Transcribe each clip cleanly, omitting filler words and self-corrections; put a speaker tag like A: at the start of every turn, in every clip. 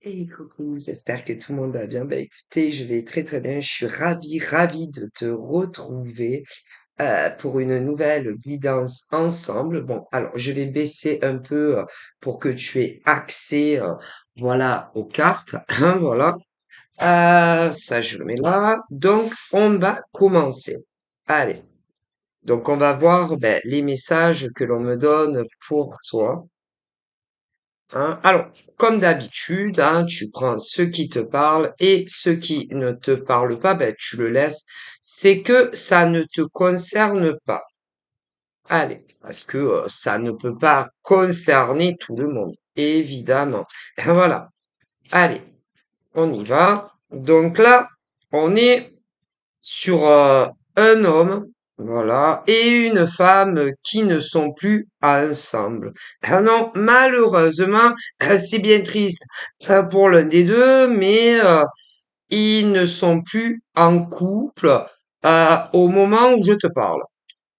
A: Et coucou, j'espère que tout le monde va bien. Bah écoutez, je vais très très bien. Je suis ravie de te retrouver pour une nouvelle guidance ensemble. Bon, alors je vais baisser un peu pour que tu aies accès, voilà, aux cartes. Hein, voilà. Ça, je le mets là. Donc, on va commencer. Allez. Donc, on va voir ben, les messages que l'on me donne pour toi. Hein. Alors, comme d'habitude, hein, tu prends ce qui te parle et ce qui ne te parle pas, ben, tu le laisses. C'est que ça ne te concerne pas. Allez, parce que ça ne peut pas concerner tout le monde, évidemment. Voilà. Allez, on y va. Donc là, on est sur un homme, voilà, et une femme qui ne sont plus ensemble. Ah non, malheureusement, c'est bien triste pour l'un des deux, mais ils ne sont plus en couple au moment où je te parle.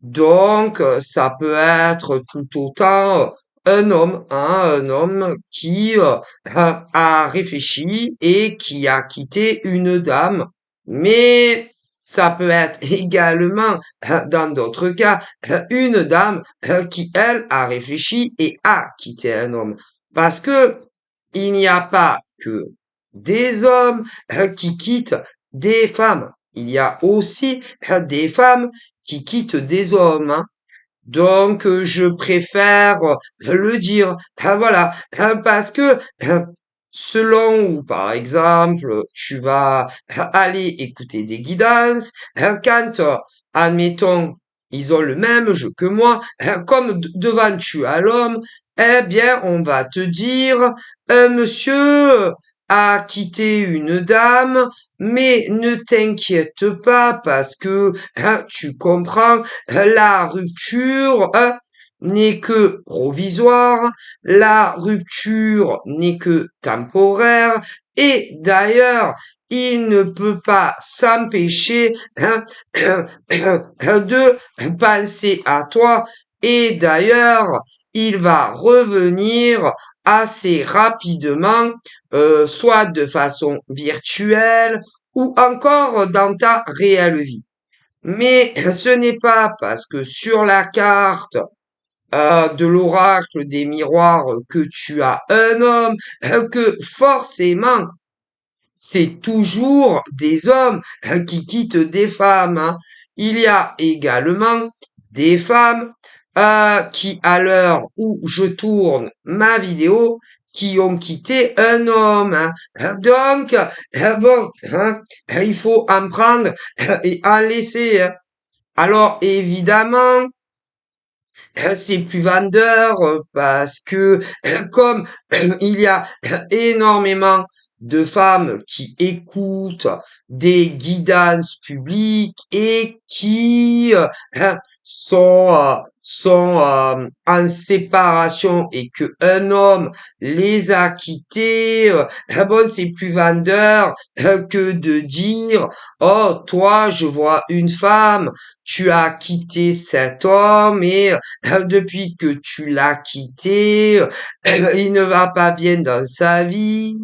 A: Donc, ça peut être tout autant un homme, hein, un homme qui a réfléchi et qui a quitté une dame, mais ça peut être également, dans d'autres cas, une dame qui, elle, a réfléchi et a quitté un homme. Parce que il n'y a pas que des hommes qui quittent des femmes. Il y a aussi des femmes qui quittent des hommes, hein. Donc, je préfère le dire. Ah, voilà. Parce que selon où, par exemple, tu vas aller écouter des guidances, quand, admettons, ils ont le même jeu que moi, comme devant tu as l'homme, eh bien, on va te dire, monsieur a quitté une dame, mais ne t'inquiète pas parce que hein, tu comprends, la rupture n'est que provisoire, la rupture n'est que temporaire, et d'ailleurs, il ne peut pas s'empêcher hein, de penser à toi, et d'ailleurs, il va revenir assez rapidement, soit de façon virtuelle ou encore dans ta réelle vie. Mais ce n'est pas parce que sur la carte de l'oracle des miroirs que tu as un homme que forcément c'est toujours des hommes qui quittent des femmes, hein. Il y a également des femmes qui, à l'heure où je tourne ma vidéo, qui ont quitté un homme, hein. Donc, bon, hein, il faut en prendre et en laisser, hein. Alors, évidemment, c'est plus vendeur parce que comme il y a énormément de femmes qui écoutent des guidances publiques et qui sont en séparation et que un homme les a quittés, bon, c'est plus vendeur que de dire, oh, toi, je vois une femme, tu as quitté cet homme et depuis que tu l'as quitté, il ne va pas bien dans sa vie,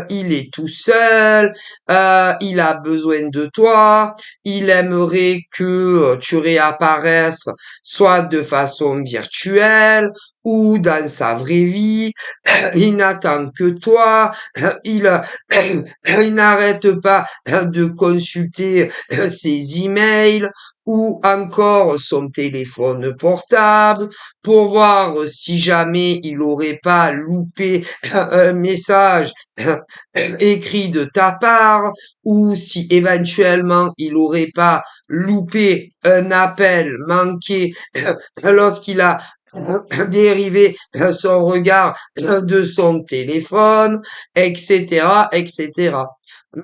A: il est tout seul, il a besoin de toi, il aimerait que tu réapparaisses soit de façon virtuelle ou dans sa vraie vie, il n'attend que toi, il n'arrête pas de consulter ses emails, ou encore son téléphone portable pour voir si jamais il aurait pas loupé un message écrit de ta part ou si éventuellement il aurait pas loupé un appel manqué lorsqu'il a dérivé son regard de son téléphone, etc., etc.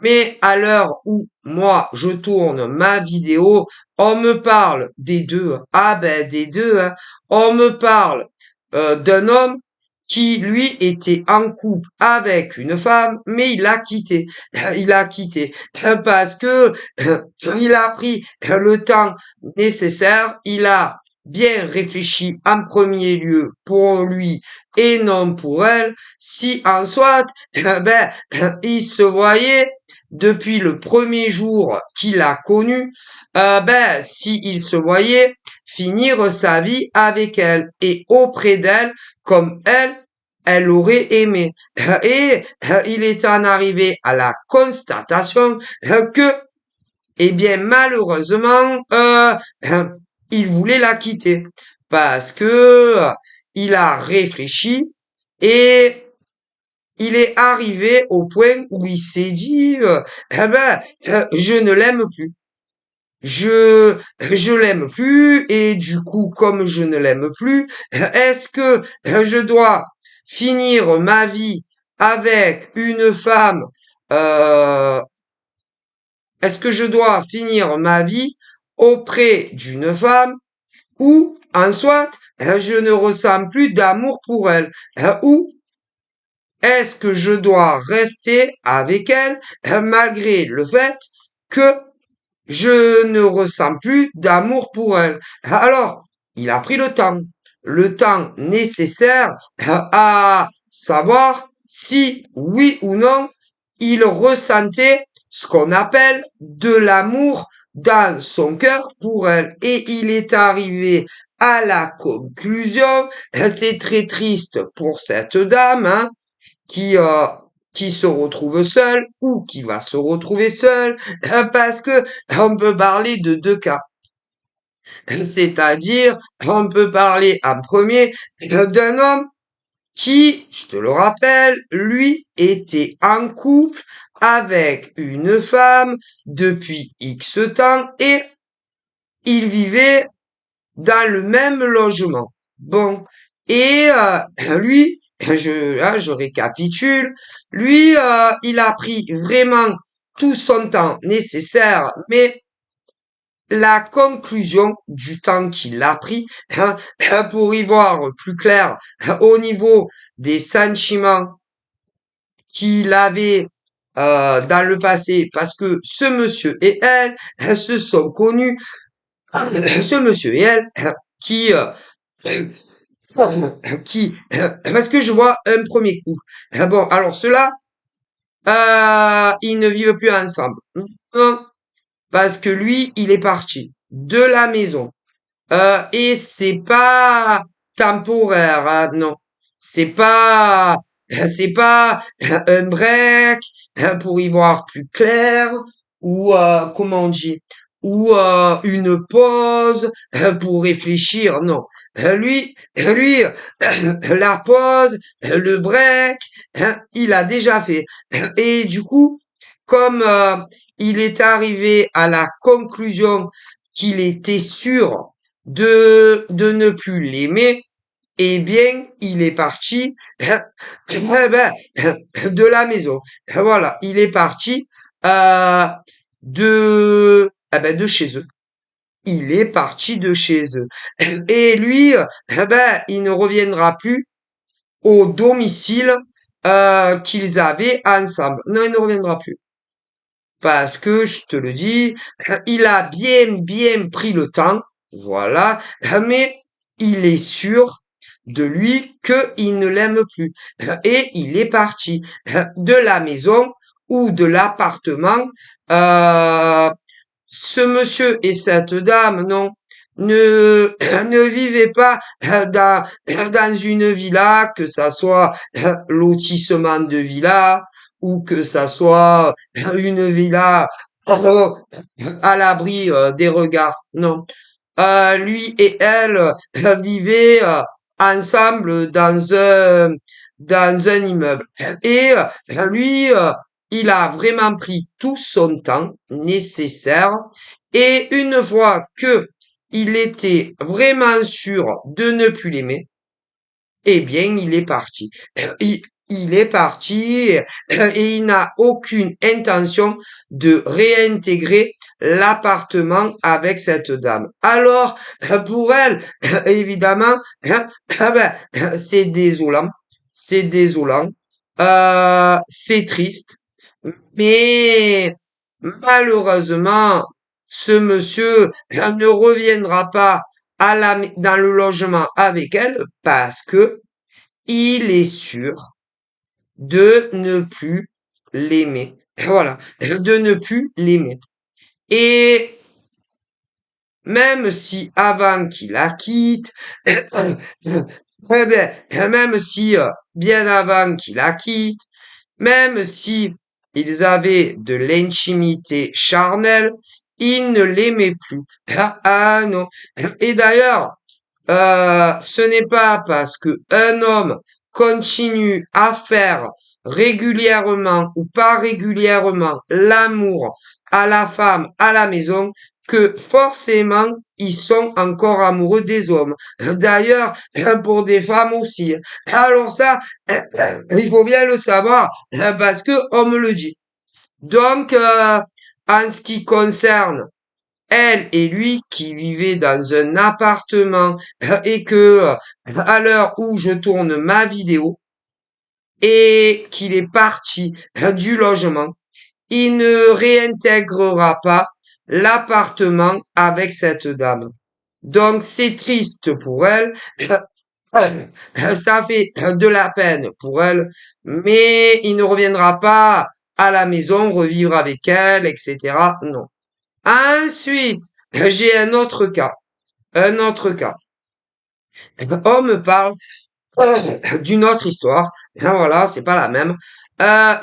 A: Mais à l'heure où moi je tourne ma vidéo, on me parle des deux. Ah ben des deux, hein. On me parle d'un homme qui lui était en couple avec une femme, mais il l'a quitté. Il a quitté parce que il a pris le temps nécessaire. Il a bien réfléchi en premier lieu pour lui et non pour elle, si en soit, ben, il se voyait depuis le premier jour qu'il a connu, ben, si il se voyait finir sa vie avec elle et auprès d'elle comme elle aurait aimé. Et il est en arrivé à la constatation que, eh bien, malheureusement, il voulait la quitter parce que il a réfléchi et il est arrivé au point où il s'est dit, eh ben, je ne l'aime plus. Je l'aime plus et du coup, comme je ne l'aime plus, est-ce que je dois finir ma vie avec une femme, euh, est-ce que je dois finir ma vie auprès d'une femme ou, en soit, je ne ressens plus d'amour pour elle, ou est-ce que je dois rester avec elle malgré le fait que je ne ressens plus d'amour pour elle. Alors, il a pris le temps nécessaire à savoir si, oui ou non, il ressentait ce qu'on appelle de l'amour dans son cœur pour elle. Et il est arrivé à la conclusion, c'est très triste pour cette dame, hein, qui, euh, qui se retrouve seule ou qui va se retrouver seule, parce que on peut parler de deux cas. C'est-à-dire, on peut parler en premier d'un homme qui, je te le rappelle, lui était en couple avec une femme depuis X temps et il vivait dans le même logement. Bon. Et lui, je récapitule, lui, il a pris vraiment tout son temps nécessaire, mais la conclusion du temps qu'il a pris, hein, pour y voir plus clair au niveau des sentiments qu'il avait dans le passé, parce que ce monsieur et elle se sont connus, ce monsieur et elle qui parce que je vois un premier coup. Bon, alors ceux-là, ils ne vivent plus ensemble. Non, parce que lui, il est parti de la maison. Et c'est pas temporaire, hein, non. C'est pas, c'est pas un break pour y voir plus clair ou comment on dit, ou une pause pour réfléchir, non. Lui, la pause, le break, il a déjà fait. Et du coup, comme il est arrivé à la conclusion qu'il était sûr de ne plus l'aimer, eh bien, il est parti eh ben, de la maison. Voilà, il est parti euh, de chez eux. Il est parti de chez eux. Et lui, il ne reviendra plus au domicile qu'ils avaient ensemble. Non, il ne reviendra plus. Parce que, je te le dis, il a bien pris le temps, voilà, mais il est sûr de lui qu'il ne l'aime plus. Et il est parti de la maison ou de l'appartement. Euh, Ce monsieur et cette dame, non, ne, ne vivaient pas dans une villa, que ça soit lotissement de villa ou que ça soit une villa euh, à l'abri des regards. Non. Lui et elle vivaient ensemble dans un immeuble. Et lui, il a vraiment pris tout son temps nécessaire. Et une fois que il était vraiment sûr de ne plus l'aimer, eh bien, il est parti. Il, il est parti et il n'a aucune intention de réintégrer l'appartement avec cette dame. Alors, pour elle, évidemment, c'est désolant, c'est désolant, c'est triste, mais malheureusement, ce monsieur ne reviendra pas dans le logement avec elle parce que il est sûr de ne plus l'aimer. Voilà, de ne plus l'aimer. Et même si avant qu'il la quitte, eh bien, même si bien avant qu'il la quitte, même si ils avaient de l'intimité charnelle, il ne l'aimait plus. Ah non. Et d'ailleurs, ce n'est pas parce que un homme continue à faire régulièrement ou pas régulièrement l'amour à la femme à la maison que forcément ils sont encore amoureux des hommes. D'ailleurs, pour des femmes aussi. Alors ça, il faut bien le savoir parce que on me le dit. Donc, en ce qui concerne elle et lui qui vivaient dans un appartement et que à l'heure où je tourne ma vidéo et qu'il est parti du logement, il ne réintégrera pas l'appartement avec cette dame. Donc c'est triste pour elle, ça fait de la peine pour elle, mais il ne reviendra pas à la maison revivre avec elle, etc. Non. Ensuite, j'ai un autre cas. Un autre cas. On me parle d'une autre histoire. Voilà, c'est pas la même.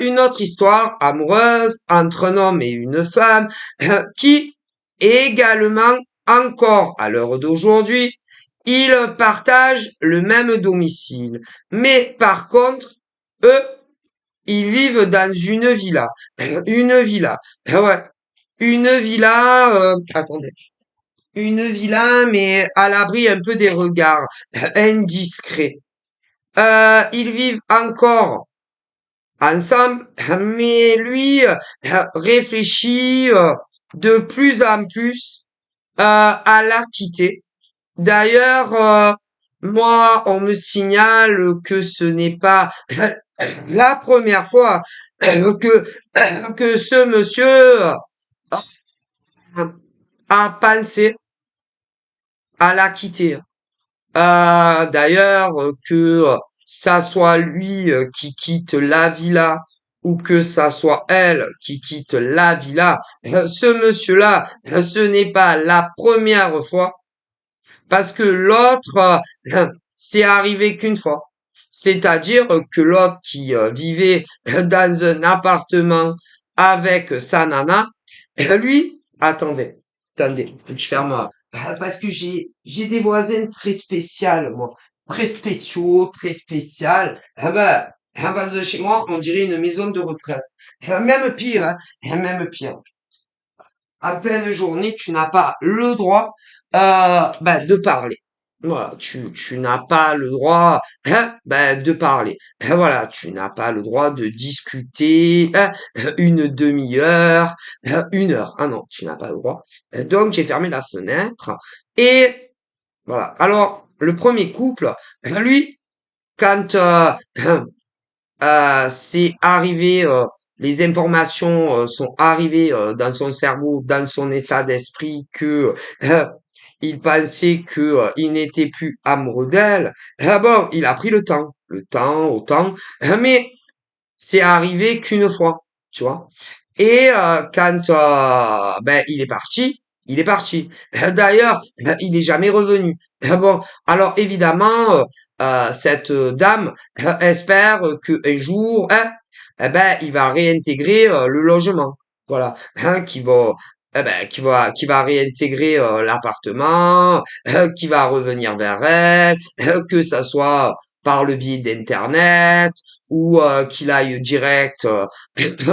A: Une autre histoire amoureuse entre un homme et une femme qui également, encore à l'heure d'aujourd'hui, ils partagent le même domicile. Mais par contre, eux, ils vivent dans une villa. Une villa. Ouais. Une villa, attendez. Une villa, mais à l'abri un peu des regards indiscrets. Ils vivent encore ensemble, mais lui réfléchit de plus en plus à la quitter. D'ailleurs, moi, on me signale que ce n'est pas la première fois que ce monsieur a pensé à la quitter. D'ailleurs, que ça soit lui qui quitte la villa ou que ça soit elle qui quitte la villa, ce monsieur-là, ce n'est pas la première fois parce que l'autre, c'est arrivé qu'une fois. C'est-à-dire que l'autre qui vivait dans un appartement avec sa nana, lui, attendez, je ferme parce que j'ai des voisins très spéciales, moi, très spéciaux, très spéciales. Ah ben, en face de chez moi, on dirait une maison de retraite. Même pire, même pire. En pleine journée, tu n'as pas le droit de parler. Voilà, tu n'as pas le droit de parler. Voilà, tu n'as pas le droit de discuter une demi-heure, 1 heure. Ah non, tu n'as pas le droit. Donc, j'ai fermé la fenêtre et voilà. Alors, le premier couple, lui, quand c'est arrivé, les informations sont arrivées dans son cerveau, dans son état d'esprit que il pensait que il n'était plus amoureux d'elle. Bon, il a pris le temps, autant, mais c'est arrivé qu'une fois, tu vois. Et quand il est parti, il est parti. D'ailleurs, il est jamais revenu. Bon, alors évidemment, cette dame espère que un jour, hein, il va réintégrer le logement. Voilà, hein, qui va réintégrer l'appartement, qui va revenir vers elle, que ça soit par le biais d'internet ou qu'il aille direct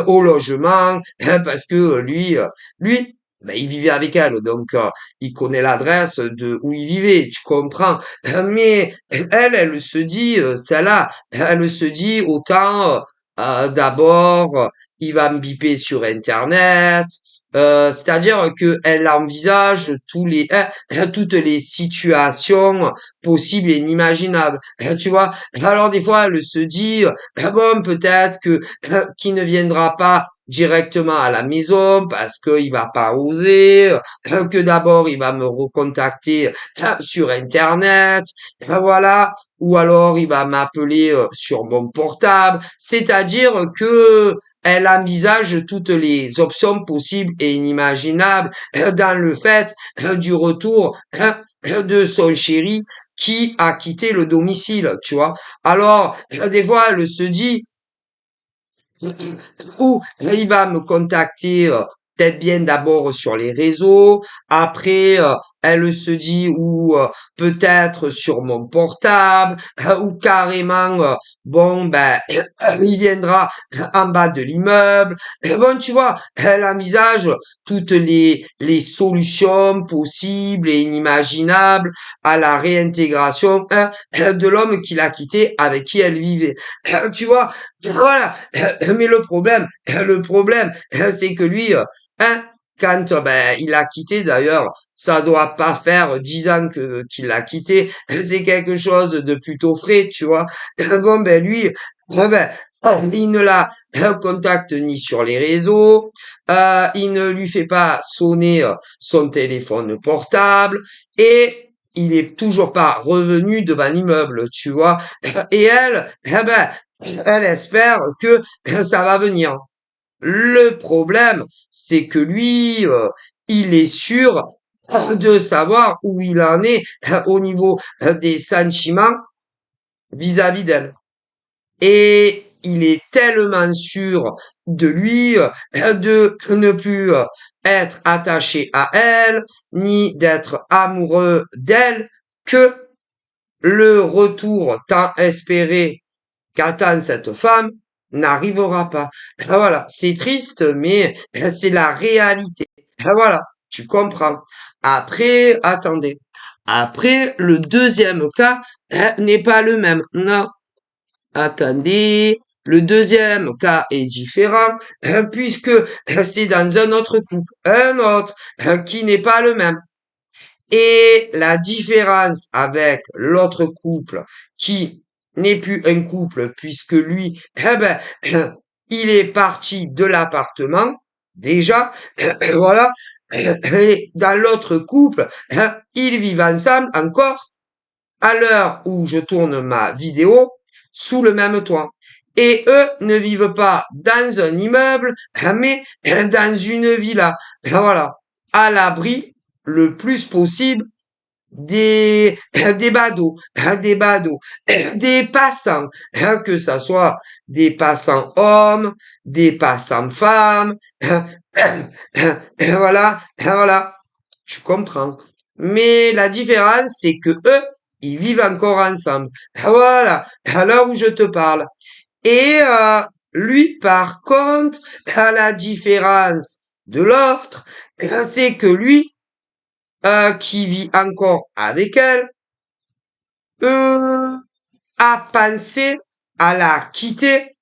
A: au logement, hein, parce que lui, il vivait avec elle, donc il connaît l'adresse de où il vivait, tu comprends. Mais elle se dit, celle-là, elle se dit autant d'abord, il va me biper sur Internet. C'est-à-dire que elle envisage toutes les situations possibles et inimaginables. Tu vois. Alors des fois, elle se dit bon, peut-être que qu'il ne viendra pas directement à la maison parce qu'il va pas oser, que d'abord il va me recontacter sur Internet, voilà, ou alors il va m'appeler sur mon portable, c'est-à-dire que elle envisage toutes les options possibles et inimaginables dans le fait du retour de son chéri qui a quitté le domicile, tu vois. Alors, des fois, elle se dit, ou il va me contacter peut-être bien d'abord sur les réseaux, après elle se dit ou peut-être sur mon portable ou carrément bon ben il viendra en bas de l'immeuble. Bon tu vois, elle envisage toutes les solutions possibles et inimaginables à la réintégration de l'homme qui l'a quitté avec qui elle vivait. Tu vois, voilà. Mais le problème, c'est que lui, hein, quand ben, il a quitté, d'ailleurs, ça doit pas faire 10 ans que qu'il l'a quitté, c'est quelque chose de plutôt frais, tu vois. Bon, ben lui, ben, il ne la contacte ni sur les réseaux, il ne lui fait pas sonner son téléphone portable, et il est toujours pas revenu devant l'immeuble, tu vois. Et elle, eh ben, elle espère que ça va venir. Le problème, c'est que lui, il est sûr de savoir où il en est au niveau des sentiments vis-à-vis d'elle. Et il est tellement sûr de lui, de ne plus être attaché à elle, ni d'être amoureux d'elle, que le retour tant espéré qu'attend cette femme n'arrivera pas. Ah, voilà, c'est triste, mais c'est la réalité. Ah, voilà, tu comprends. Après, attendez. Après, le deuxième cas n'est pas le même. Non, attendez. Le deuxième cas est différent puisque c'est dans un autre couple, un autre qui n'est pas le même. Et la différence avec l'autre couple qui n'est plus un couple puisque lui, eh ben, il est parti de l'appartement, déjà, voilà. Et dans l'autre couple, ils vivent ensemble encore à l'heure où je tourne ma vidéo sous le même toit. Et eux ne vivent pas dans un immeuble, mais dans une villa. Voilà. À l'abri le plus possible des badauds, des passants, que ça soit des passants hommes, des passants femmes, voilà, voilà, tu comprends. Mais la différence, c'est que eux, ils vivent encore ensemble. Voilà, à l'heure où je te parle. Et lui, par contre, à la différence de l'autre, c'est que lui, qui vit encore avec elle, euh, a pensé à la quitter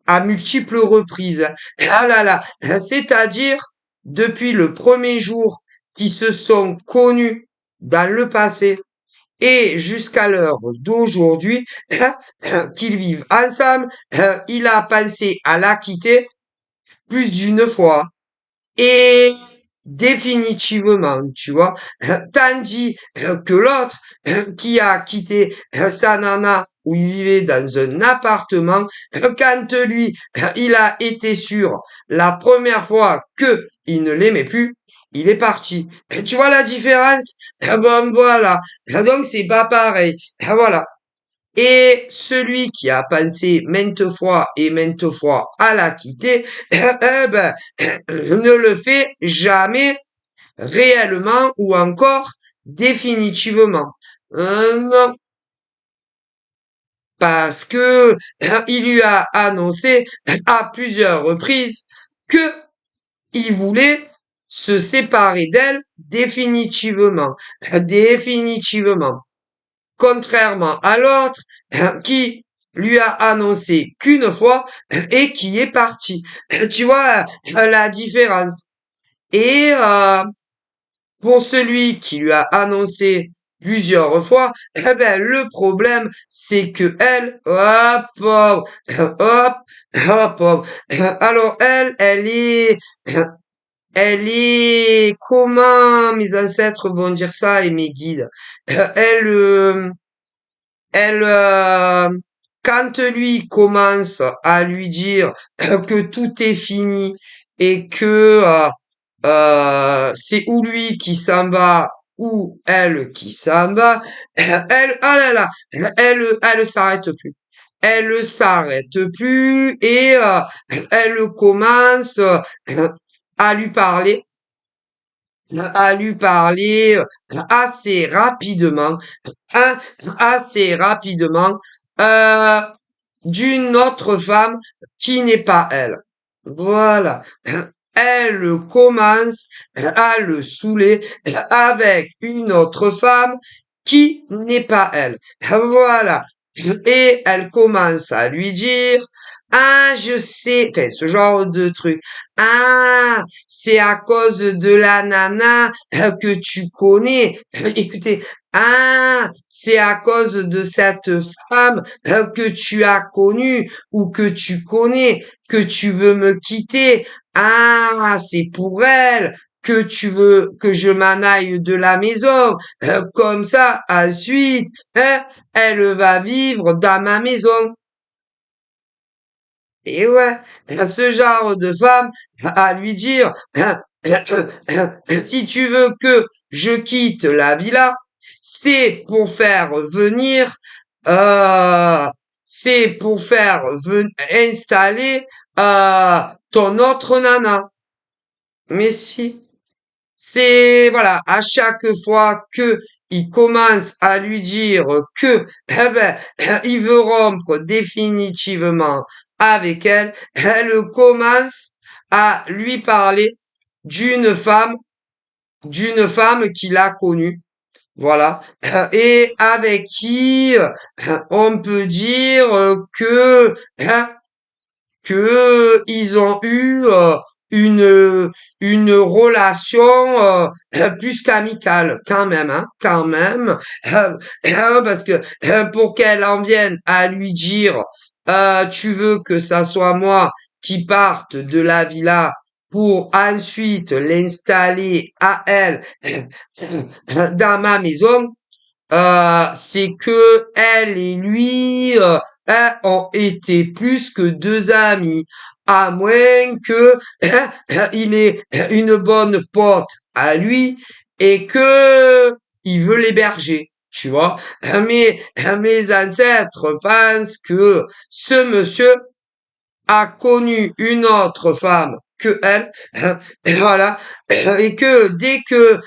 A: à multiples reprises. Ah là là, c'est-à-dire depuis le premier jour qu'ils se sont connus dans le passé et jusqu'à l'heure d'aujourd'hui, qu'ils vivent ensemble, il a pensé à la quitter plus d'une fois. Et définitivement, tu vois, tandis que l'autre qui a quitté sa nana où il vivait dans un appartement, quand lui, il a été sûr la première fois que il ne l'aimait plus, il est parti. Tu vois la différence? Bon, voilà. Donc, c'est pas pareil. Voilà. Et celui qui a pensé maintes fois à la quitter, ben, ne le fait jamais réellement ou encore définitivement. Non, parce que il lui a annoncé à plusieurs reprises que il voulait se séparer d'elle définitivement, définitivement. Contrairement à l'autre qui lui a annoncé qu'une fois et qui est parti. Tu vois la différence. Et pour celui qui lui a annoncé plusieurs fois, eh ben, le problème, c'est que elle, hop, hop, hop, hop, hop. Alors, comment mes ancêtres vont dire ça et mes guides? Elle, elle, quand lui commence à lui dire que tout est fini et que c'est ou lui qui s'en va ou elle qui s'en va, elle, oh là là, elle s'arrête plus. Elle s'arrête plus et elle commence à lui parler assez rapidement, hein, assez rapidement, euh, d'une autre femme qui n'est pas elle. Voilà. Elle commence à le saouler avec une autre femme qui n'est pas elle. Voilà. Et elle commence à lui dire, ah, je sais, enfin, ce genre de truc. Ah, c'est à cause de la nana que tu connais. Écoutez, ah, c'est à cause de cette femme que tu as connue ou que tu connais que tu veux me quitter. Ah, c'est pour elle que tu veux que je m'en aille de la maison. Comme ça, ensuite, hein, elle va vivre dans ma maison. Et ouais, ce genre de femme à lui dire, si tu veux que je quitte la villa, c'est pour faire venir, euh, c'est pour faire installer ton autre nana. Mais si. C'est, voilà, à chaque fois que il commence à lui dire que, eh ben, il veut rompre définitivement avec elle, elle commence à lui parler d'une femme, d'une femme qu'il a connue. Voilà. Et avec qui on peut dire que ils ont eu une une relation plus qu'amicale quand même, hein, quand même. Parce que pour qu'elle en vienne à lui dire tu veux que ça soit moi qui parte de la villa pour ensuite l'installer à elle dans ma maison, c'est que elle et lui ont été plus que deux amis, à moins que il ait une bonne pote à lui et que il veut l'héberger. Tu vois, mes ancêtres pensent que ce monsieur a connu une autre femme que elle, et voilà, et que dès que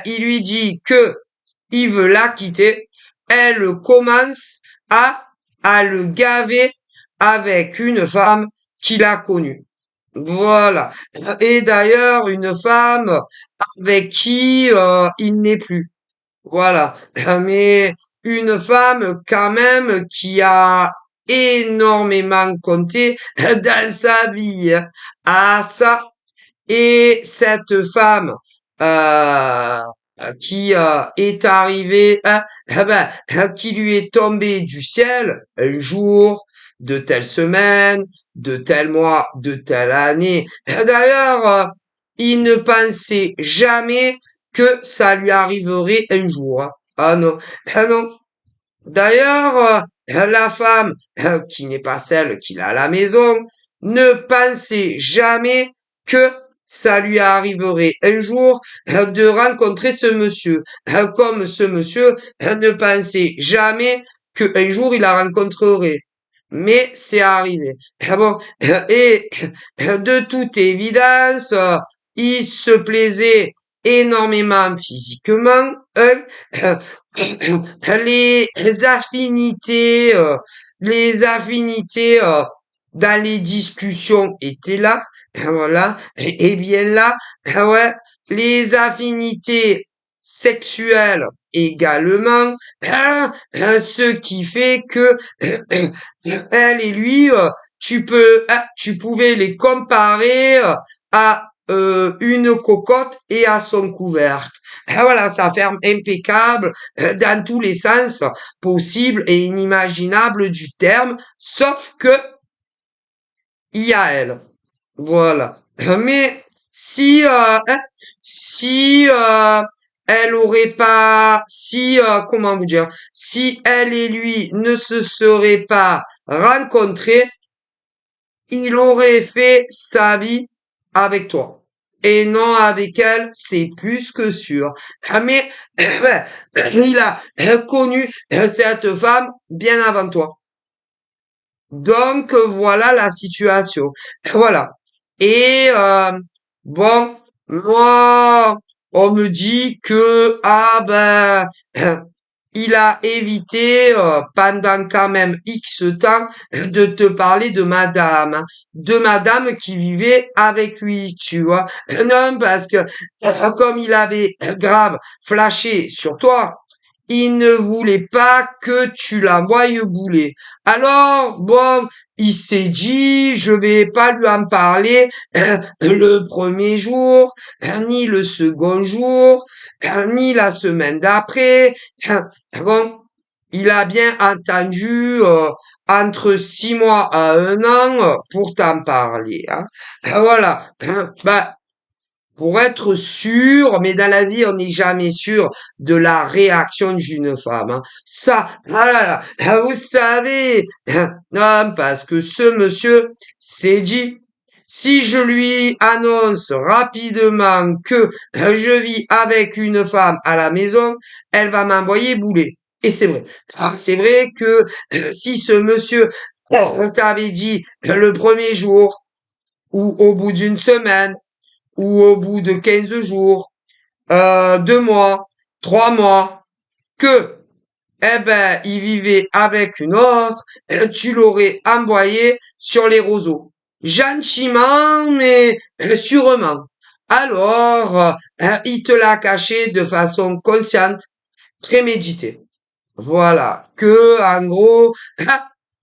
A: il lui dit que il veut la quitter, elle commence à, à le gaver avec une femme qu'il a connue. Voilà. Et d'ailleurs, une femme avec qui il n'est plus. Voilà. Mais une femme quand même qui a énormément compté dans sa vie. Ah ça, et cette femme qui est arrivée, qui lui est tombée du ciel un jour, de telle semaine, de tel mois, de telle année. D'ailleurs, il ne pensait jamais que ça lui arriverait un jour, hein. Ah non, ah non. D'ailleurs, la femme, qui n'est pas celle qu'il a à la maison, ne pensait jamais que ça lui arriverait un jour de rencontrer ce monsieur, comme ce monsieur ne pensait jamais qu'un jour il la rencontrerait. Mais c'est arrivé. Ah bon, et de toute évidence, il se plaisait énormément physiquement, hein, les affinités, dans les discussions étaient là, voilà, et bien là, ouais, les affinités sexuelles également, ce qui fait que elle et lui, tu pouvais les comparer à une cocotte et à son couvercle. Et voilà, ça ferme impeccable dans tous les sens possibles et inimaginables du terme, sauf que il y a elle. Voilà. Mais si si elle aurait pas si comment vous dire si elle et lui ne se seraient pas rencontrés, il aurait fait sa vie avec toi. Et non avec elle, c'est plus que sûr. Mais ben, il a connu cette femme bien avant toi. Donc voilà la situation. Voilà. Et bon, moi, on me dit que ah ben il a évité pendant quand même X temps de te parler de madame qui vivait avec lui, tu vois. Non, parce que comme il avait grave flashé sur toi, il ne voulait pas que tu l'envoies bouler. Alors, bon, il s'est dit, je vais pas lui en parler le premier jour, ni le second jour, ni la semaine d'après. Bon, il a bien entendu entre 6 mois à 1 an pour t'en parler. Hein. Voilà. Bah, pour être sûr, mais dans la vie, on n'est jamais sûr de la réaction d'une femme. Hein. Ça, ah là là, vous savez, non, parce que ce monsieur s'est dit, si je lui annonce rapidement que je vis avec une femme à la maison, elle va m'envoyer bouler. Et c'est vrai. Ah, c'est vrai que si ce monsieur t'avait dit le premier jour ou au bout d'une semaine, ou au bout de 15 jours, 2 mois, 3 mois, que, eh ben, il vivait avec une autre, tu l'aurais envoyé sur les roseaux. Gentiment, mais sûrement. Alors, il te l'a caché de façon consciente, préméditée. Voilà. Que, en gros,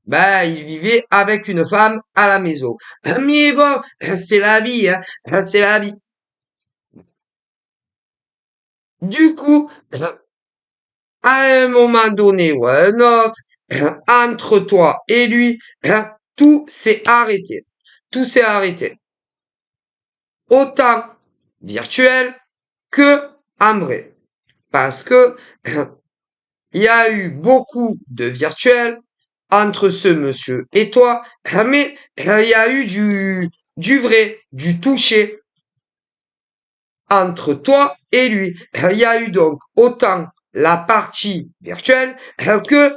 A: ben, il vivait avec une femme à la maison. Mais bon, c'est la vie, hein. C'est la vie. Du coup, à un moment donné ou à un autre, entre toi et lui, tout s'est arrêté. Tout s'est arrêté. Autant virtuel que en vrai. Parce que il y a eu beaucoup de virtuel entre ce monsieur et toi, mais il y a eu du vrai, du toucher entre toi et lui. Il y a eu donc autant la partie virtuelle que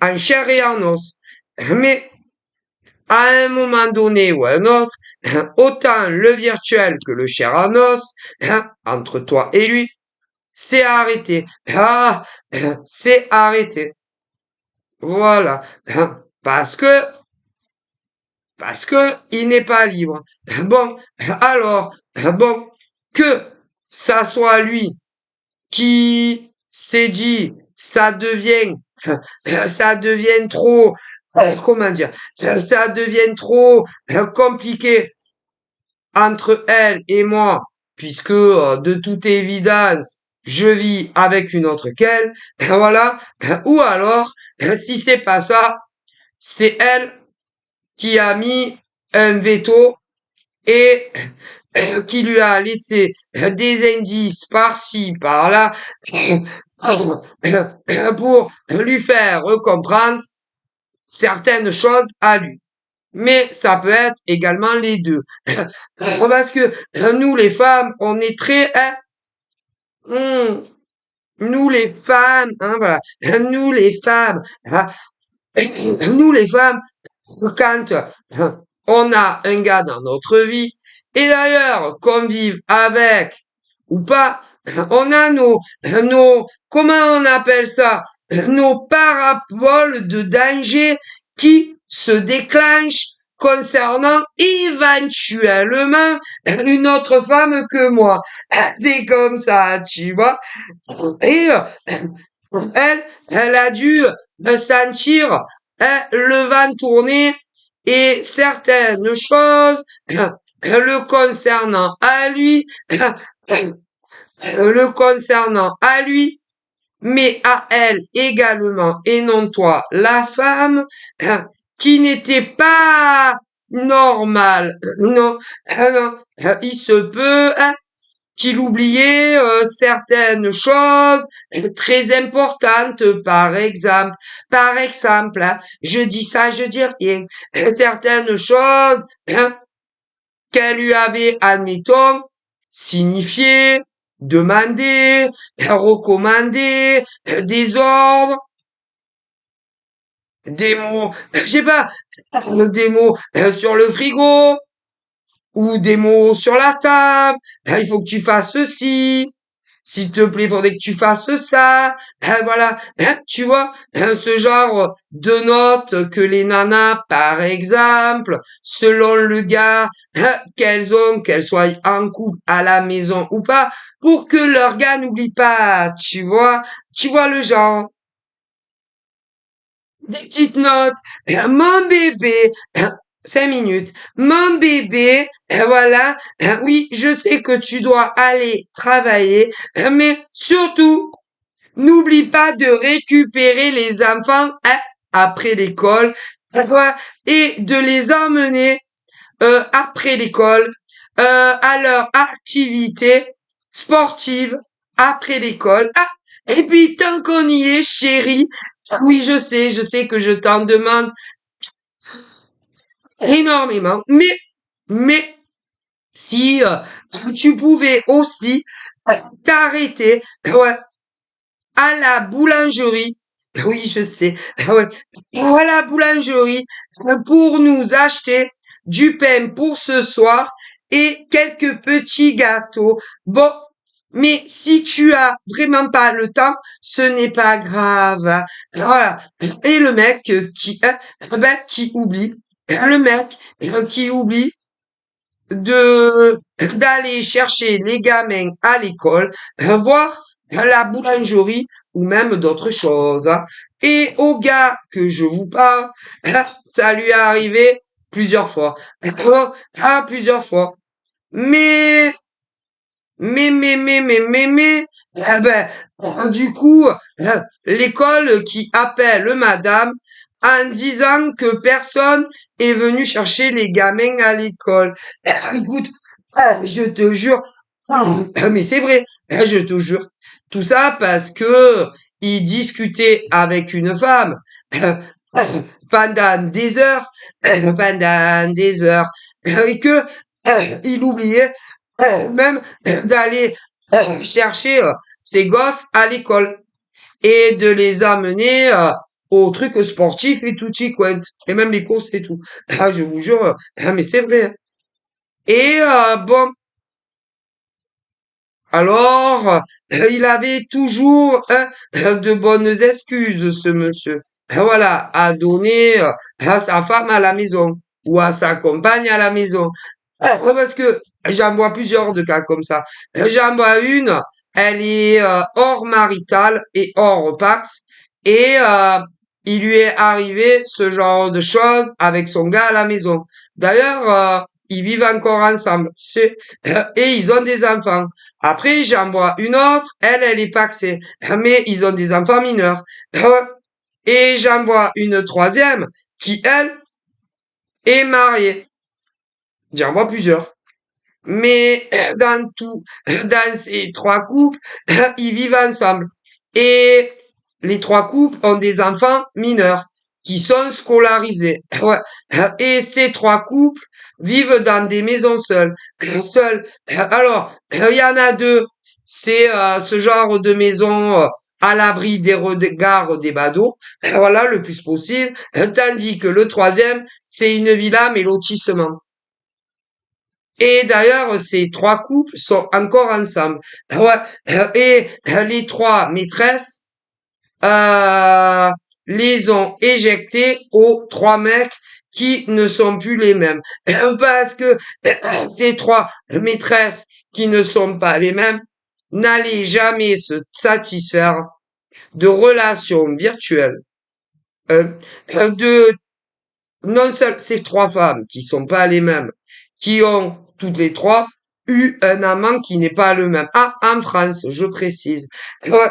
A: en chair et en os. Mais à un moment donné ou à un autre, autant le virtuel que le chair en os, entre toi et lui, c'est arrêté. Ah, c'est arrêté. Voilà. Parce que, parce que il n'est pas libre. Bon, alors, bon, que ça soit lui qui s'est dit, ça devient trop, comment dire, ça devient trop compliqué entre elle et moi, puisque de toute évidence, je vis avec une autre qu'elle, voilà, ou alors, si c'est pas ça, c'est elle qui a mis un veto et qui lui a laissé des indices par-ci, par-là, pour lui faire comprendre certaines choses à lui. Mais ça peut être également les deux. Parce que nous, les femmes, on est très... hmm, nous, les femmes, hein, voilà. Nous, les femmes, hein, nous, les femmes, quand on a un gars dans notre vie, et d'ailleurs, qu'on vive avec ou pas, on a comment on appelle ça? Nos paraboles de danger qui se déclenchent concernant éventuellement une autre femme que moi. C'est comme ça, tu vois. Et elle a dû sentir le vent tourner et certaines choses le concernant à lui, le concernant à lui, mais à elle également, et non toi, la femme, qui n'était pas normale. Non, non, il se peut, hein, qu'il oubliait certaines choses très importantes, par exemple, hein, je dis ça, je dis rien, certaines choses hein, qu'elle lui avait, admettons, signifié, demandé, recommandé, des ordres, des mots, je sais pas, des mots sur le frigo, ou des mots sur la table. Il faut que tu fasses ceci. S'il te plaît, faudrait que tu fasses ça. Voilà, tu vois, ce genre de notes que les nanas, par exemple, selon le gars qu'elles soient en couple à la maison ou pas, pour que leur gars n'oublie pas, tu vois le genre. Des petites notes. Mon bébé, 5 minutes. Mon bébé, voilà. Oui, je sais que tu dois aller travailler, mais surtout, n'oublie pas de récupérer les enfants après l'école, voilà, et de les emmener après l'école à leur activité sportive après l'école. Ah, et puis tant qu'on y est, chérie, oui, je sais que je t'en demande énormément, mais si tu pouvais aussi t'arrêter, ouais, à la boulangerie, oui, je sais, ouais, à la boulangerie pour nous acheter du pain pour ce soir et quelques petits gâteaux. Bon, mais si tu as vraiment pas le temps, ce n'est pas grave. Voilà. Et le mec qui oublie, le mec qui oublie de d'aller chercher les gamins à l'école, voir la boulangerie ou même d'autres choses, hein. Et au gars que je vous parle, ça lui est arrivé plusieurs fois. Plusieurs fois. Mais, eh ben, du coup, l'école qui appelle madame en disant que personne est venu chercher les gamins à l'école. Écoute, je te jure, mais c'est vrai, je te jure. Tout ça parce que il discutait avec une femme pendant des heures, et que il oubliait même d'aller chercher ses gosses à l'école et de les amener aux trucs sportifs et tout et même les courses et tout. Ah, je vous jure, mais c'est vrai, hein. Et bon, alors, il avait toujours de bonnes excuses, ce monsieur. Voilà, à donner à sa femme à la maison ou à sa compagne à la maison. Ouais, parce que j'en vois plusieurs de cas comme ça. J'en vois une, elle est hors maritale et hors Pax et il lui est arrivé ce genre de choses avec son gars à la maison. D'ailleurs, ils vivent encore ensemble et ils ont des enfants. Après, j'en vois une autre, elle est paxée, mais ils ont des enfants mineurs. Et j'en vois une troisième qui, elle, est mariée. J'en vois plusieurs. Mais dans tout, dans ces trois couples, ils vivent ensemble. Et les trois couples ont des enfants mineurs qui sont scolarisés. Ouais. Et ces trois couples vivent dans des maisons seules. Seuls. Alors, il y en a deux. C'est ce genre de maison à l'abri des regards des badauds. Voilà, le plus possible. Tandis que le troisième, c'est une villa mais lotissement. Et d'ailleurs, ces trois couples sont encore ensemble. Ouais. Et les trois maîtresses euh, les ont éjectés aux trois mecs qui ne sont plus les mêmes. Parce que ces trois maîtresses qui ne sont pas les mêmes n'allaient jamais se satisfaire de relations virtuelles. Euh, de non seulement ces trois femmes qui sont pas les mêmes, qui ont toutes les trois eu un amant qui n'est pas le même. Ah, en France, je précise. Ouais,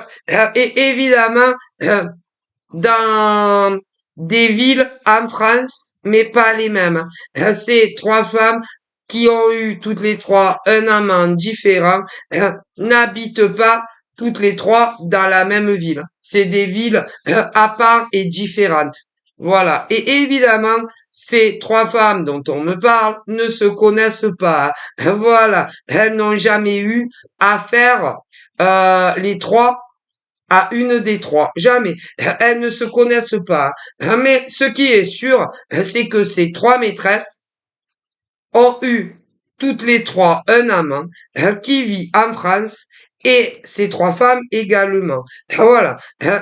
A: et évidemment, dans des villes en France, mais pas les mêmes. C'est trois femmes qui ont eu toutes les trois un amant différent, n'habitent pas toutes les trois dans la même ville. C'est des villes à part et différentes. Voilà. Et évidemment, ces trois femmes dont on me parle ne se connaissent pas. Voilà. Elles n'ont jamais eu affaire, les trois à une des trois. Jamais. Elles ne se connaissent pas. Mais ce qui est sûr, c'est que ces trois maîtresses ont eu toutes les trois un amant qui vit en France et ces trois femmes également. Voilà.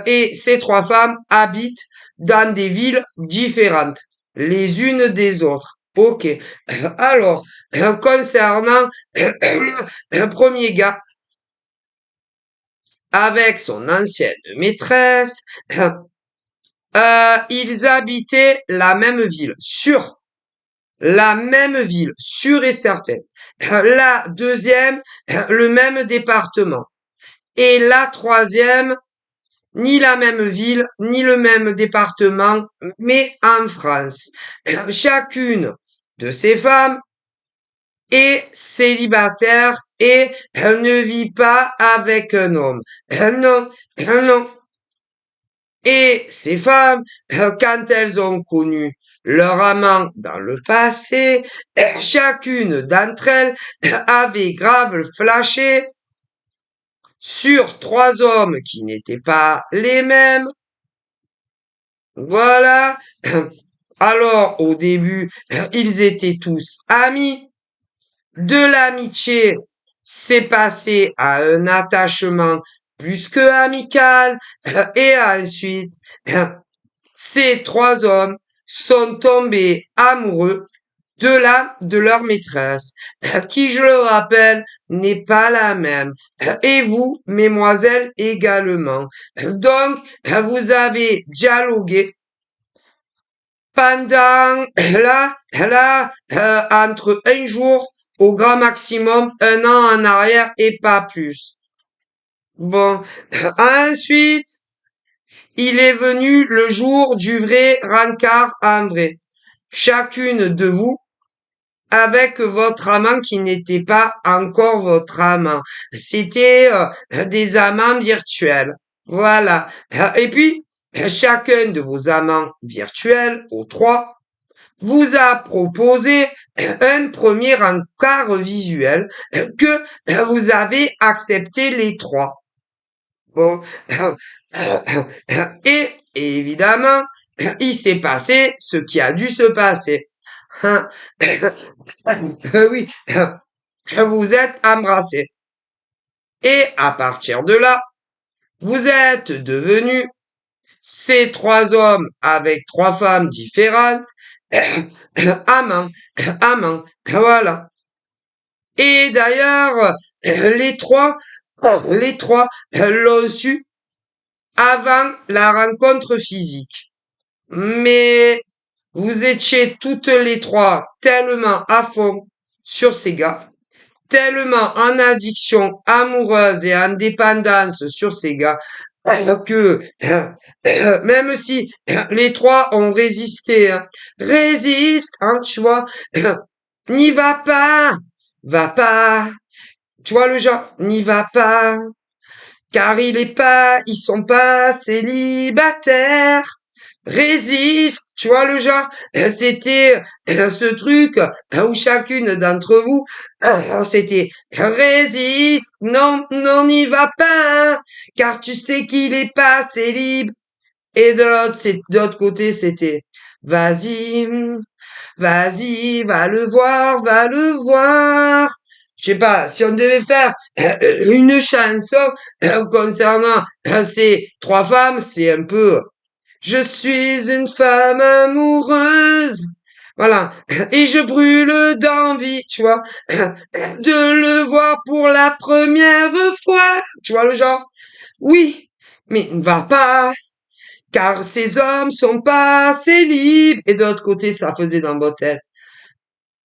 A: Et ces trois femmes habitent dans des villes différentes, les unes des autres. Ok. Alors, concernant un premier gars, avec son ancienne maîtresse, ils habitaient la même ville, sûre et certaine. La deuxième, le même département. Et la troisième, ni la même ville, ni le même département, mais en France. Chacune de ces femmes est célibataire et ne vit pas avec un homme. Non, non. Et ces femmes, quand elles ont connu leur amant dans le passé, chacune d'entre elles avait grave flashé sur trois hommes qui n'étaient pas les mêmes. Voilà. Alors, au début, ils étaient tous amis. De l'amitié, c'est passé à un attachement plus que amical. Et ensuite, ces trois hommes sont tombés amoureux de leur maîtresse, qui, je le rappelle, n'est pas la même. Et vous, mesdemoiselles, également. Donc, vous avez dialogué pendant, entre un jour au grand maximum, un an en arrière et pas plus. Bon, ensuite, il est venu le jour du vrai rencard en vrai. Chacune de vous avec votre amant qui n'était pas encore votre amant. C'était des amants virtuels. Voilà. Et puis, chacun de vos amants virtuels, aux trois, vous a proposé un premier encart visuel que vous avez accepté les trois. Bon. Et évidemment, il s'est passé ce qui a dû se passer. Hein. Oui, vous êtes embrassés. Et à partir de là, vous êtes devenus ces trois hommes avec trois femmes différentes, amants, amants, voilà. Et d'ailleurs, les trois l'ont su avant la rencontre physique. Mais vous étiez toutes les trois tellement à fond sur ces gars, tellement en addiction amoureuse et en dépendance sur ces gars, que même si les trois ont résisté, hein, résiste, hein, tu vois, n'y va pas, tu vois le genre, n'y va pas, car ils sont pas célibataires. Résiste, tu vois le genre, c'était ce truc où chacune d'entre vous, c'était résiste, non, non, n'y va pas, car tu sais qu'il est pas assez libre. Et de l'autre côté, c'était vas-y, vas-y, va le voir. Je sais pas, si on devait faire une chanson concernant ces trois femmes, c'est un peu je suis une femme amoureuse. Voilà. Et je brûle d'envie, tu vois, de le voir pour la première fois. Tu vois le genre? Oui, mais ne va pas, car ces hommes sont pas assez libres. Et de l'autre côté, ça faisait dans votre tête.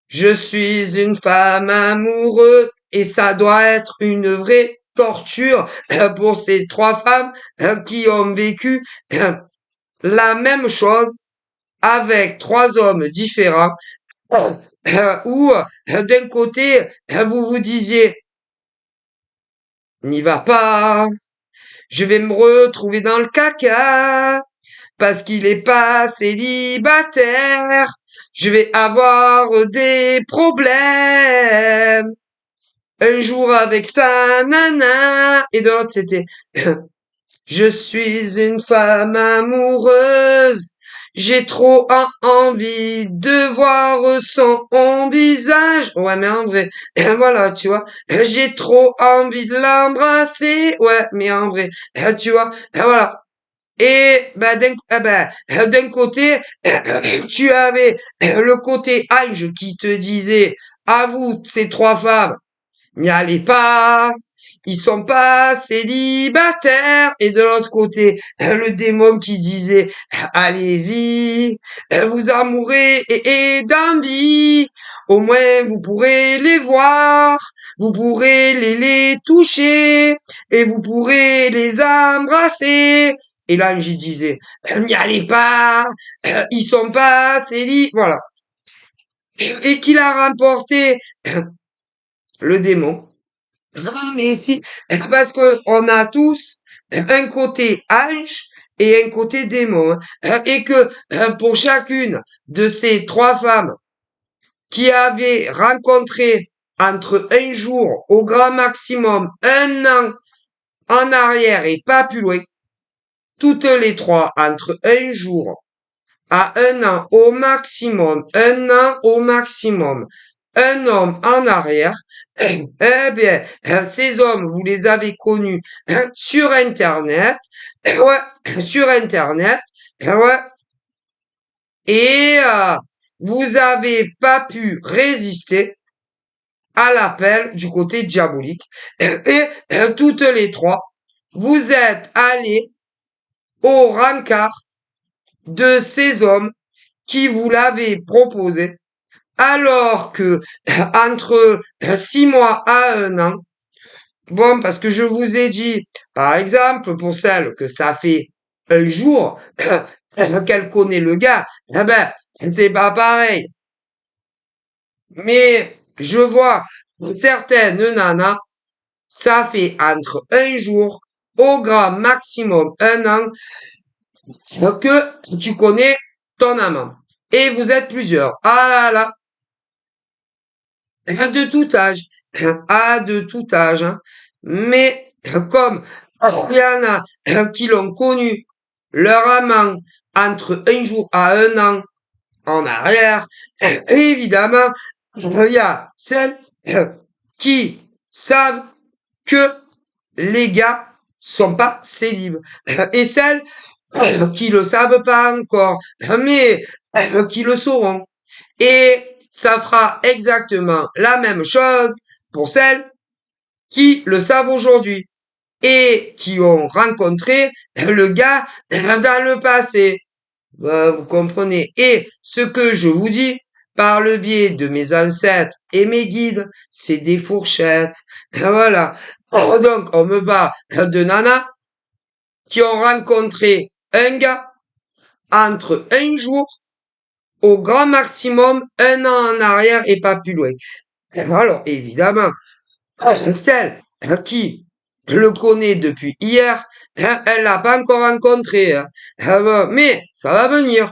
A: Je suis une femme amoureuse et ça doit être une vraie torture pour ces trois femmes qui ont vécu la même chose avec trois hommes différents où d'un côté vous vous disiez n'y va pas, je vais me retrouver dans le caca parce qu'il est pas célibataire, je vais avoir des problèmes. Un jour avec sa nana et d'autres c'était je suis une femme amoureuse. J'ai trop envie de voir son visage. Ouais, mais en vrai, voilà, tu vois. J'ai trop envie de l'embrasser. Ouais, mais en vrai, tu vois, voilà. Et ben, d'un côté, tu avais le côté ange qui te disait, à vous, ces trois femmes, n'y allez pas, ils sont pas célibataires. Et de l'autre côté, le démon qui disait, allez-y, vous amourez et d'envie. Au moins, vous pourrez les voir, vous pourrez les toucher, et vous pourrez les embrasser. Et l'ange il disait, n'y allez pas, ils sont pas célibataires. Voilà. Et qu'il a remporté le démon. Ah, mais si, parce que on a tous un côté ange et un côté démon, hein. Et que pour chacune de ces trois femmes qui avaient rencontré entre un jour au grand maximum un an en arrière et pas plus loin, toutes les trois entre un jour à un an au maximum, un an au maximum, un homme en arrière, eh bien, ces hommes, vous les avez connus sur Internet, ouais, sur Internet, ouais, et vous avez pas pu résister à l'appel du côté diabolique. Et toutes les trois, vous êtes allés au rencard de ces hommes qui vous l'avaient proposé, alors que entre 6 mois à un an, bon, parce que je vous ai dit, par exemple, pour celle que ça fait un jour qu'elle connaît le gars, eh ben, c'est pas pareil. Mais je vois certaines nanas, ça fait entre un jour au grand maximum un an que tu connais ton amant. Et vous êtes plusieurs. Ah là là, de tout âge, de tout âge, hein. Mais comme il y en a qui l'ont connu, leur amant, entre un jour à un an en arrière, évidemment, il y a celles qui savent que les gars sont pas célibes et celles qui le savent pas encore, mais qui le sauront. Et ça fera exactement la même chose pour celles qui le savent aujourd'hui et qui ont rencontré le gars dans le passé. Vous comprenez. Et ce que je vous dis, par le biais de mes ancêtres et mes guides, c'est des fourchettes. Voilà. Donc, on me bat de nanas qui ont rencontré un gars entre un jour au grand maximum un an en arrière et pas plus loin. Alors, évidemment, celle qui le connaît depuis hier, elle l'a pas encore rencontré, hein. Mais ça va venir.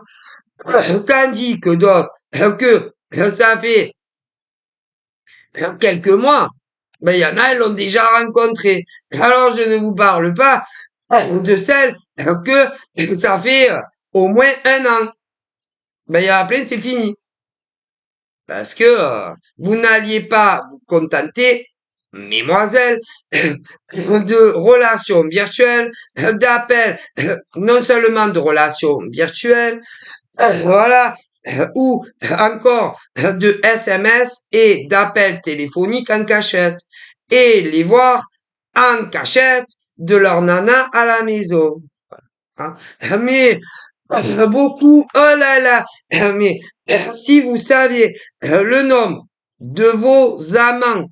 A: Tandis que d'autres, que ça fait quelques mois, ben, il y en a, elles l'ont déjà rencontré. Alors, je ne vous parle pas de celles que ça fait au moins un an. Ben, il y en a plein, c'est fini. Parce que vous n'alliez pas vous contenter, mesdemoiselles, de relations virtuelles, d'appels, non seulement de relations virtuelles, voilà, ou encore de SMS et d'appels téléphoniques en cachette, et les voir en cachette de leur nana à la maison. Hein. Mais beaucoup, oh là là, mais si vous saviez le nombre de vos amants,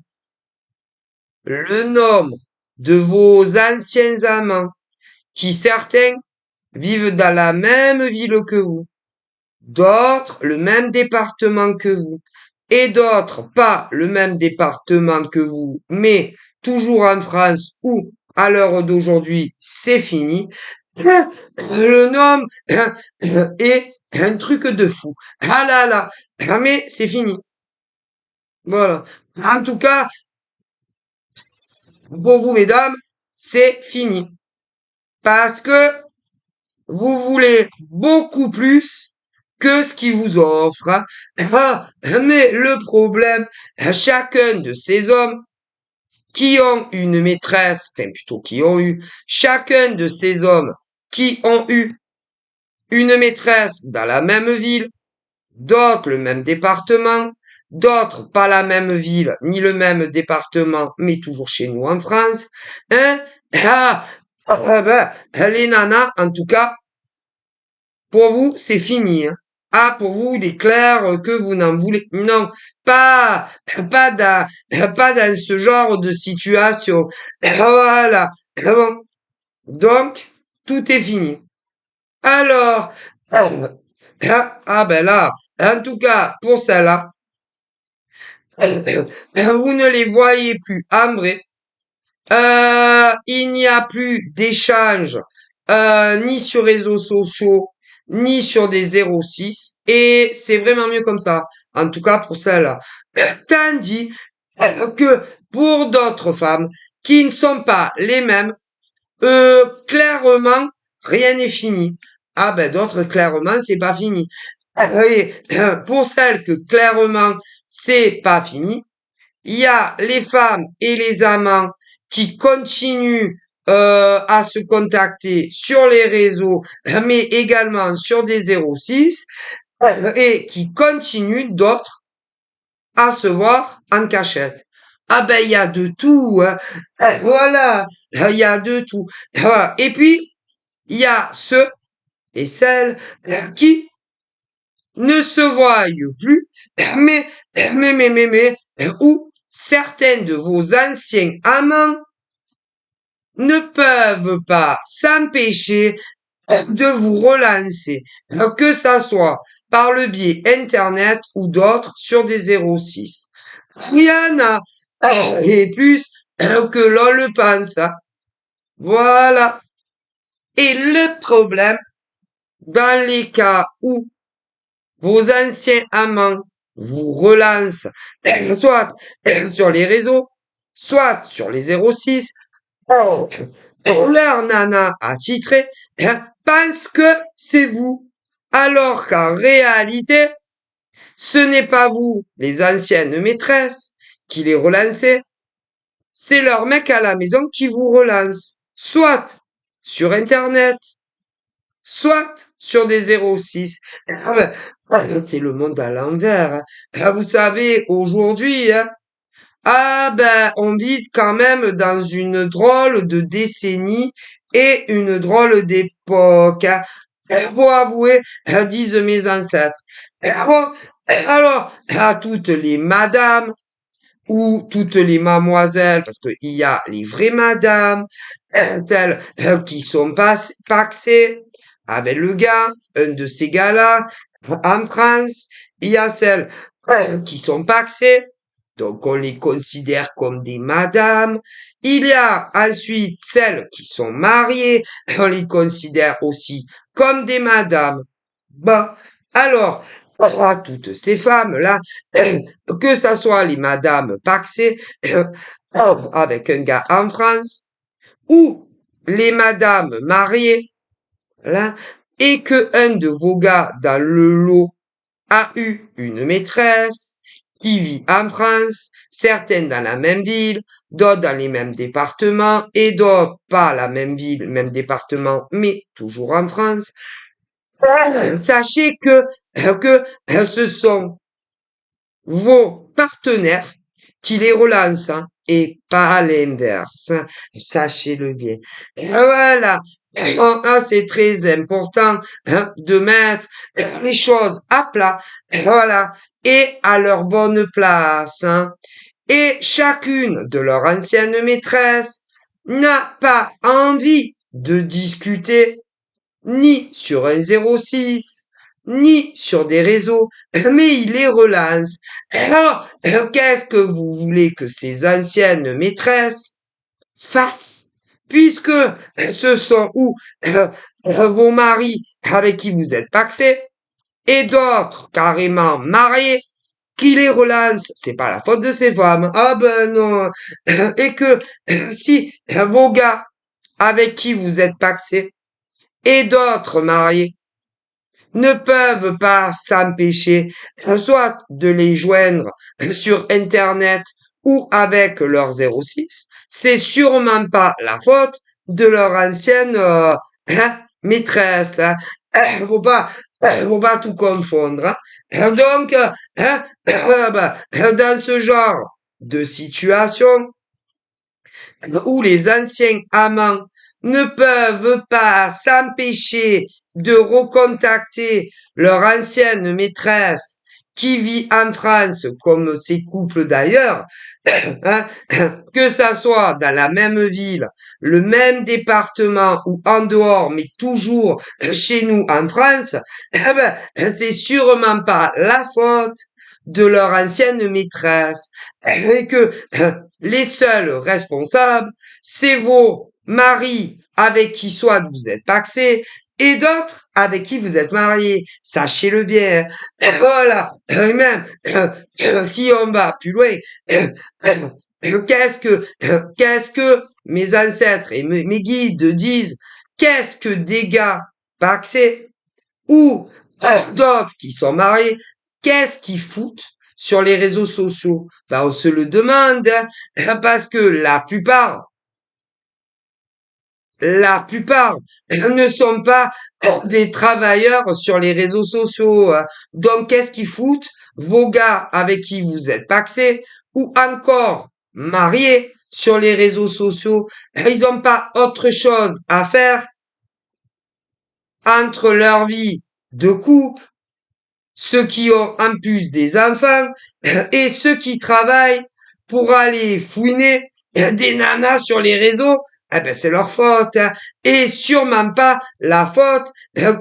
A: le nombre de vos anciens amants, qui certains vivent dans la même ville que vous, d'autres le même département que vous, et d'autres pas le même département que vous, mais toujours en France ou à l'heure d'aujourd'hui, c'est fini. Le nom est un truc de fou. Ah là là, ah, mais c'est fini. Voilà. En tout cas, pour vous, mesdames, c'est fini. Parce que vous voulez beaucoup plus que ce qu'ils vous offrent, hein. Ah, mais le problème, chacun de ces hommes qui ont une maîtresse, enfin plutôt qui ont eu, chacun de ces hommes qui ont eu une maîtresse dans la même ville, d'autres le même département, d'autres pas la même ville ni le même département, mais toujours chez nous en France, hein, ah, ah ben, les nanas, en tout cas, pour vous, c'est fini, hein. Ah, pour vous, il est clair que vous n'en voulez. Non, pas, pas dans ce genre de situation. Voilà. Bon. Donc, tout est fini. Alors, ah ben là, en tout cas, pour celle-là, vous ne les voyez plus en vrai. Il n'y a plus d'échange ni sur réseaux sociaux, ni sur des 06, et c'est vraiment mieux comme ça. En tout cas pour celle-là. Tandis que pour d'autres femmes qui ne sont pas les mêmes, clairement, rien n'est fini. Ah ben d'autres, clairement, c'est pas fini. Et pour celles que clairement c'est pas fini, il y a les femmes et les amants qui continuent à se contacter sur les réseaux, mais également sur des 06, et qui continuent d'autres à se voir en cachette. Ah ben il y a de tout, hein. Voilà, il y a de tout. Voilà. Et puis il y a ceux et celles qui ne se voient plus, mais, mais, ou certains de vos anciens amants ne peuvent pas s'empêcher de vous relancer, que ça soit par le biais Internet ou d'autres sur des 06. Il y en a, et plus que l'on le pense, hein. Voilà. Et le problème, dans les cas où vos anciens amants vous relancent, soit sur les réseaux, soit sur les 06, leur nana attitrée pense que c'est vous, alors qu'en réalité, ce n'est pas vous, les anciennes maîtresses, qui les relancez, c'est leur mec à la maison qui vous relance, soit sur Internet, soit sur des 06. Ah ben, c'est le monde à l'envers, hein. Ah, vous savez, aujourd'hui, hein, ah ben, on vit quand même dans une drôle de décennie et une drôle d'époque, hein. Faut avouer, disent mes ancêtres. Bon, alors, à toutes les madames ou toutes les mademoiselles, parce qu'il y a les vraies madames, celles qui sont paxées avec le gars, un de ces gars-là, en France, il y a celles qui sont paxées, donc on les considère comme des madames. Il y a ensuite celles qui sont mariées, on les considère aussi comme des madames. Bon, alors, à toutes ces femmes-là, que ça soit les madames paxées avec un gars en France, ou les madames mariées, là, et que un de vos gars dans le lot a eu une maîtresse qui vit en France, certaines dans la même ville, d'autres dans les mêmes départements, et d'autres pas la même ville, même département, mais toujours en France. Sachez que ce sont vos partenaires qui les relancent, hein, et pas à l'inverse, hein. Sachez-le bien. Voilà. C'est très important de mettre les choses à plat, voilà, et à leur bonne place, hein. Et chacune de leurs anciennes maîtresses n'a pas envie de discuter ni sur un 06, ni sur des réseaux, mais il les relance. Alors, qu'est-ce que vous voulez que ces anciennes maîtresses fassent? Puisque ce sont vos maris avec qui vous êtes paxés et d'autres carrément mariés qui les relancent. C'est pas la faute de ces femmes. Ah ben non. Et que si vos gars avec qui vous êtes paxés et d'autres mariés ne peuvent pas s'empêcher soit de les joindre sur Internet ou avec leur 06, c'est sûrement pas la faute de leur ancienne maîtresse, hein. Faut pas tout confondre, hein. Donc, dans ce genre de situation, où les anciens amants ne peuvent pas s'empêcher de recontacter leur ancienne maîtresse qui vit en France, comme ces couples d'ailleurs, hein, que ça soit dans la même ville, le même département ou en dehors, mais toujours chez nous en France, c'est sûrement pas la faute de leur ancienne maîtresse et que les seuls responsables, c'est vos maris avec qui soit vous êtes paxés et d'autres avec qui vous êtes mariés. Sachez-le bien, hein. Voilà. Et même si on va plus loin, qu'est-ce que mes ancêtres et mes guides disent? Qu'est-ce que des gars paxés ou d'autres qui sont mariés, qu'est-ce qu'ils foutent sur les réseaux sociaux? Ben, on se le demande, hein, parce que la plupart ne sont pas des travailleurs sur les réseaux sociaux, hein. Donc, qu'est-ce qu'ils foutent? Vos gars avec qui vous êtes paxés ou encore mariés sur les réseaux sociaux, ils n'ont pas autre chose à faire entre leur vie de couple, ceux qui ont en plus des enfants et ceux qui travaillent pour aller fouiner des nanas sur les réseaux, eh ben c'est leur faute, hein. Et sûrement pas la faute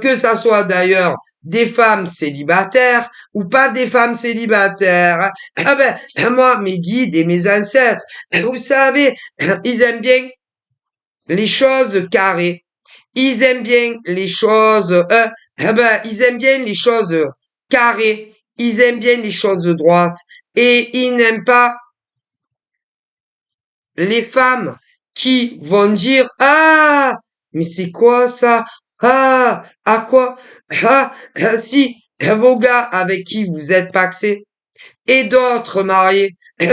A: que ça soit d'ailleurs des femmes célibataires ou pas des femmes célibataires. Ah ben moi mes guides et mes ancêtres, vous savez, ils aiment bien les choses carrées. Ils aiment bien les choses, ils aiment bien les choses carrées. Ils aiment bien les choses droites. Et ils n'aiment pas les femmes qui vont dire, ah, mais c'est quoi ça? Ah, à quoi? Si vos gars avec qui vous êtes paxés et d'autres mariés,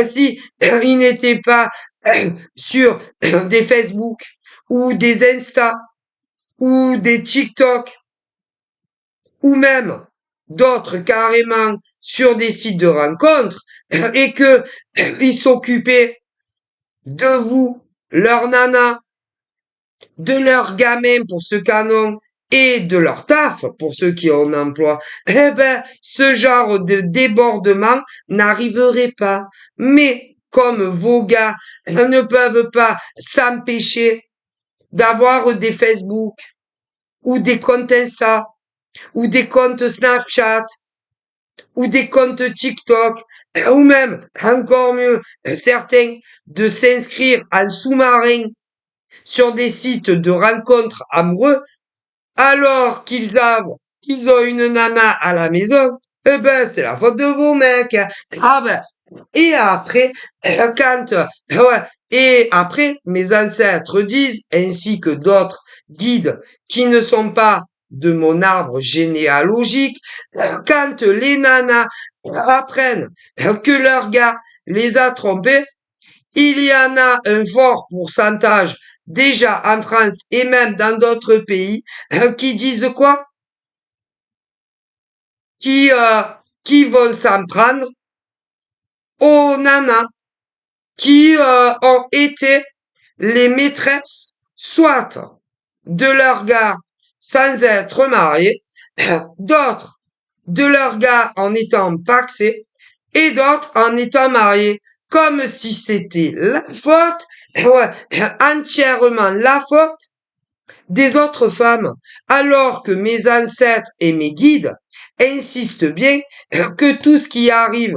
A: si ils n'étaient pas sur des Facebook ou des Insta ou des TikTok ou même d'autres carrément sur des sites de rencontres et que ils s'occupaient de vous, leur nana, de leurs gamins pour ceux qui en ont et de leur taf pour ceux qui ont un emploi, eh ben, ce genre de débordement n'arriverait pas. Mais comme vos gars ne peuvent pas s'empêcher d'avoir des Facebook ou des comptes Insta ou des comptes Snapchat ou des comptes TikTok ou même, encore mieux, certains de s'inscrire en sous-marin sur des sites de rencontres amoureux alors qu'ils ont une nana à la maison, eh ben, c'est la faute de vos mecs. Ah ben, et après, ouais, et après, mes ancêtres disent, ainsi que d'autres guides qui ne sont pas de mon arbre généalogique, quand les nanas apprennent que leur gars les a trompés, il y en a un fort pourcentage déjà en France et même dans d'autres pays qui disent quoi? Qui, euh, qui vont s'en prendre aux nanas qui ont été les maîtresses, soit de leurs gars sans être mariés, d'autres de leurs gars en étant pacsés et d'autres en étant mariés, comme si c'était la faute, ouais, entièrement la faute des autres femmes, alors que mes ancêtres et mes guides insistent bien que tout ce qui arrive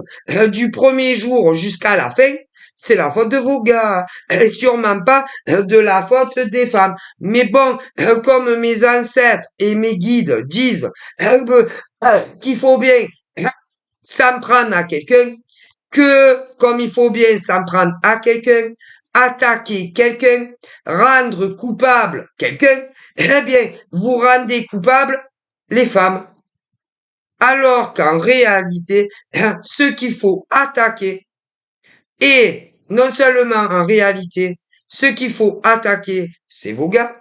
A: du premier jour jusqu'à la fin, c'est la faute de vos gars, et sûrement pas de la faute des femmes. Mais bon, comme mes ancêtres et mes guides disent qu'il faut bien s'en prendre à quelqu'un, que comme il faut bien s'en prendre à quelqu'un, attaquer quelqu'un, rendre coupable quelqu'un, eh bien, vous rendez coupable les femmes. Alors qu'en réalité, ce qu'il faut attaquer, et non seulement en réalité, ce qu'il faut attaquer, c'est vos gars.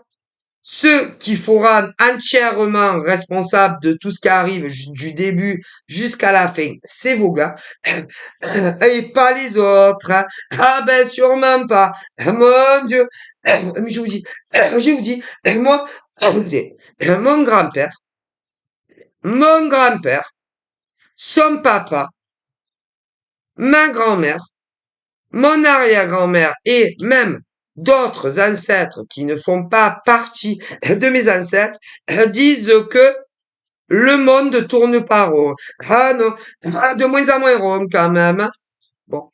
A: Ceux qu'il faut rendre entièrement responsables de tout ce qui arrive du début jusqu'à la fin, c'est vos gars. Et pas les autres, hein. Ah ben sûrement pas. Mon Dieu. Mais je vous dis, moi, écoutez, mon grand-père, son papa, ma grand-mère, mon arrière-grand-mère et même d'autres ancêtres qui ne font pas partie de mes ancêtres disent que le monde tourne pas rond. Ah non, de moins en moins rond quand même, hein. Bon,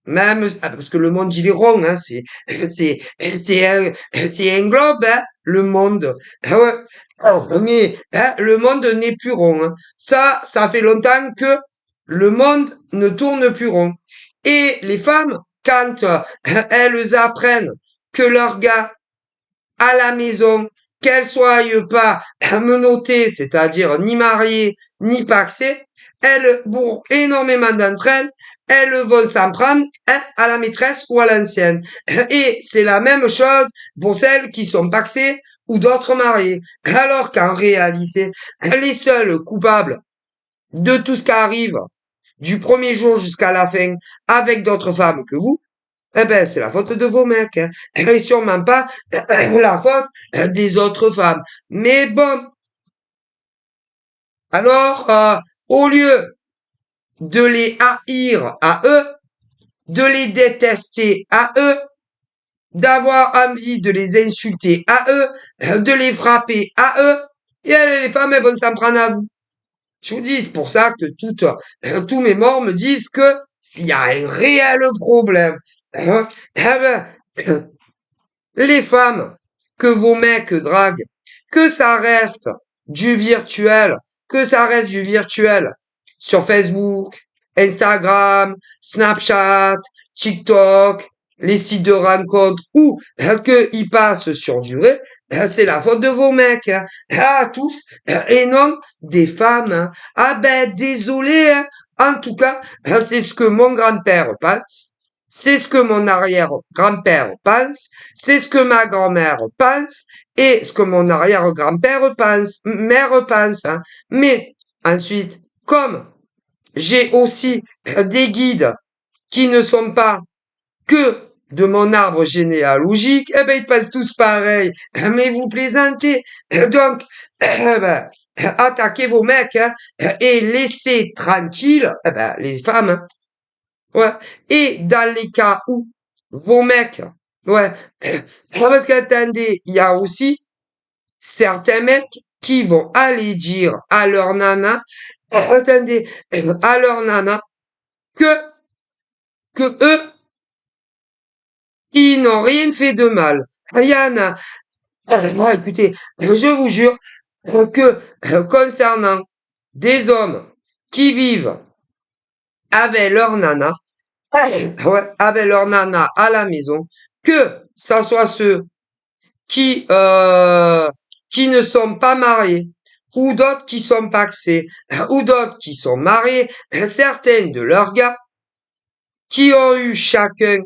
A: même parce que le monde il est rond, hein, c'est c'est un globe, hein, le monde. Ah ouais. Mais hein, le monde n'est plus rond, hein. Ça fait longtemps que le monde ne tourne plus rond. Et les femmes, quand elles apprennent que leur gars à la maison, qu'elles soient pas menottées, c'est-à-dire ni mariées, ni paxées, elles, pour énormément d'entre elles, elles vont s'en prendre hein, à la maîtresse ou à l'ancienne. Et c'est la même chose pour celles qui sont paxées ou d'autres mariées. Alors qu'en réalité, les seuls coupables de tout ce qui arrive du premier jour jusqu'à la fin avec d'autres femmes que vous, eh ben, c'est la faute de vos mecs, hein. Et sûrement pas la faute des autres femmes. Mais bon, alors, au lieu de les haïr à eux, de les détester à eux, d'avoir envie de les insulter à eux, de les frapper à eux, et les femmes, elles vont s'en prendre à vous. Je vous dis, c'est pour ça que tous mes morts me disent que s'il y a un réel problème, hein, eh ben, les femmes que vos mecs draguent, que ça reste du virtuel, que ça reste du virtuel sur Facebook, Instagram, Snapchat, TikTok, les sites de rencontres ou qu'ils passent sur du vrai, c'est la faute de vos mecs, hein. Ah, tous, et non des femmes, hein. Ah ben, désolé, hein. En tout cas, c'est ce que mon grand-père pense, c'est ce que mon arrière-grand-père pense, c'est ce que ma grand-mère pense, et ce que mon arrière-grand-père pense, mère pense, hein. Mais, ensuite, comme j'ai aussi des guides qui ne sont pas que de mon arbre généalogique, eh ben, ils passent tous pareil. Mais vous plaisantez. Donc, ben, attaquez vos mecs, hein, et laissez tranquille, ben, les femmes, hein. Ouais. Et dans les cas où vos mecs, ouais, parce qu'attendez, il y a aussi certains mecs qui vont aller dire à leur nana, attendez, à leur nana, que, que eux, ils n'ont rien fait de mal. Il y en a, écoutez, je vous jure que concernant des hommes qui vivent avec leur nana, ouais, avec leur nana à la maison, que ça soit ceux qui ne sont pas mariés, ou d'autres qui sont pacsés, ou d'autres qui sont mariés, certaines de leurs gars qui ont eu chacun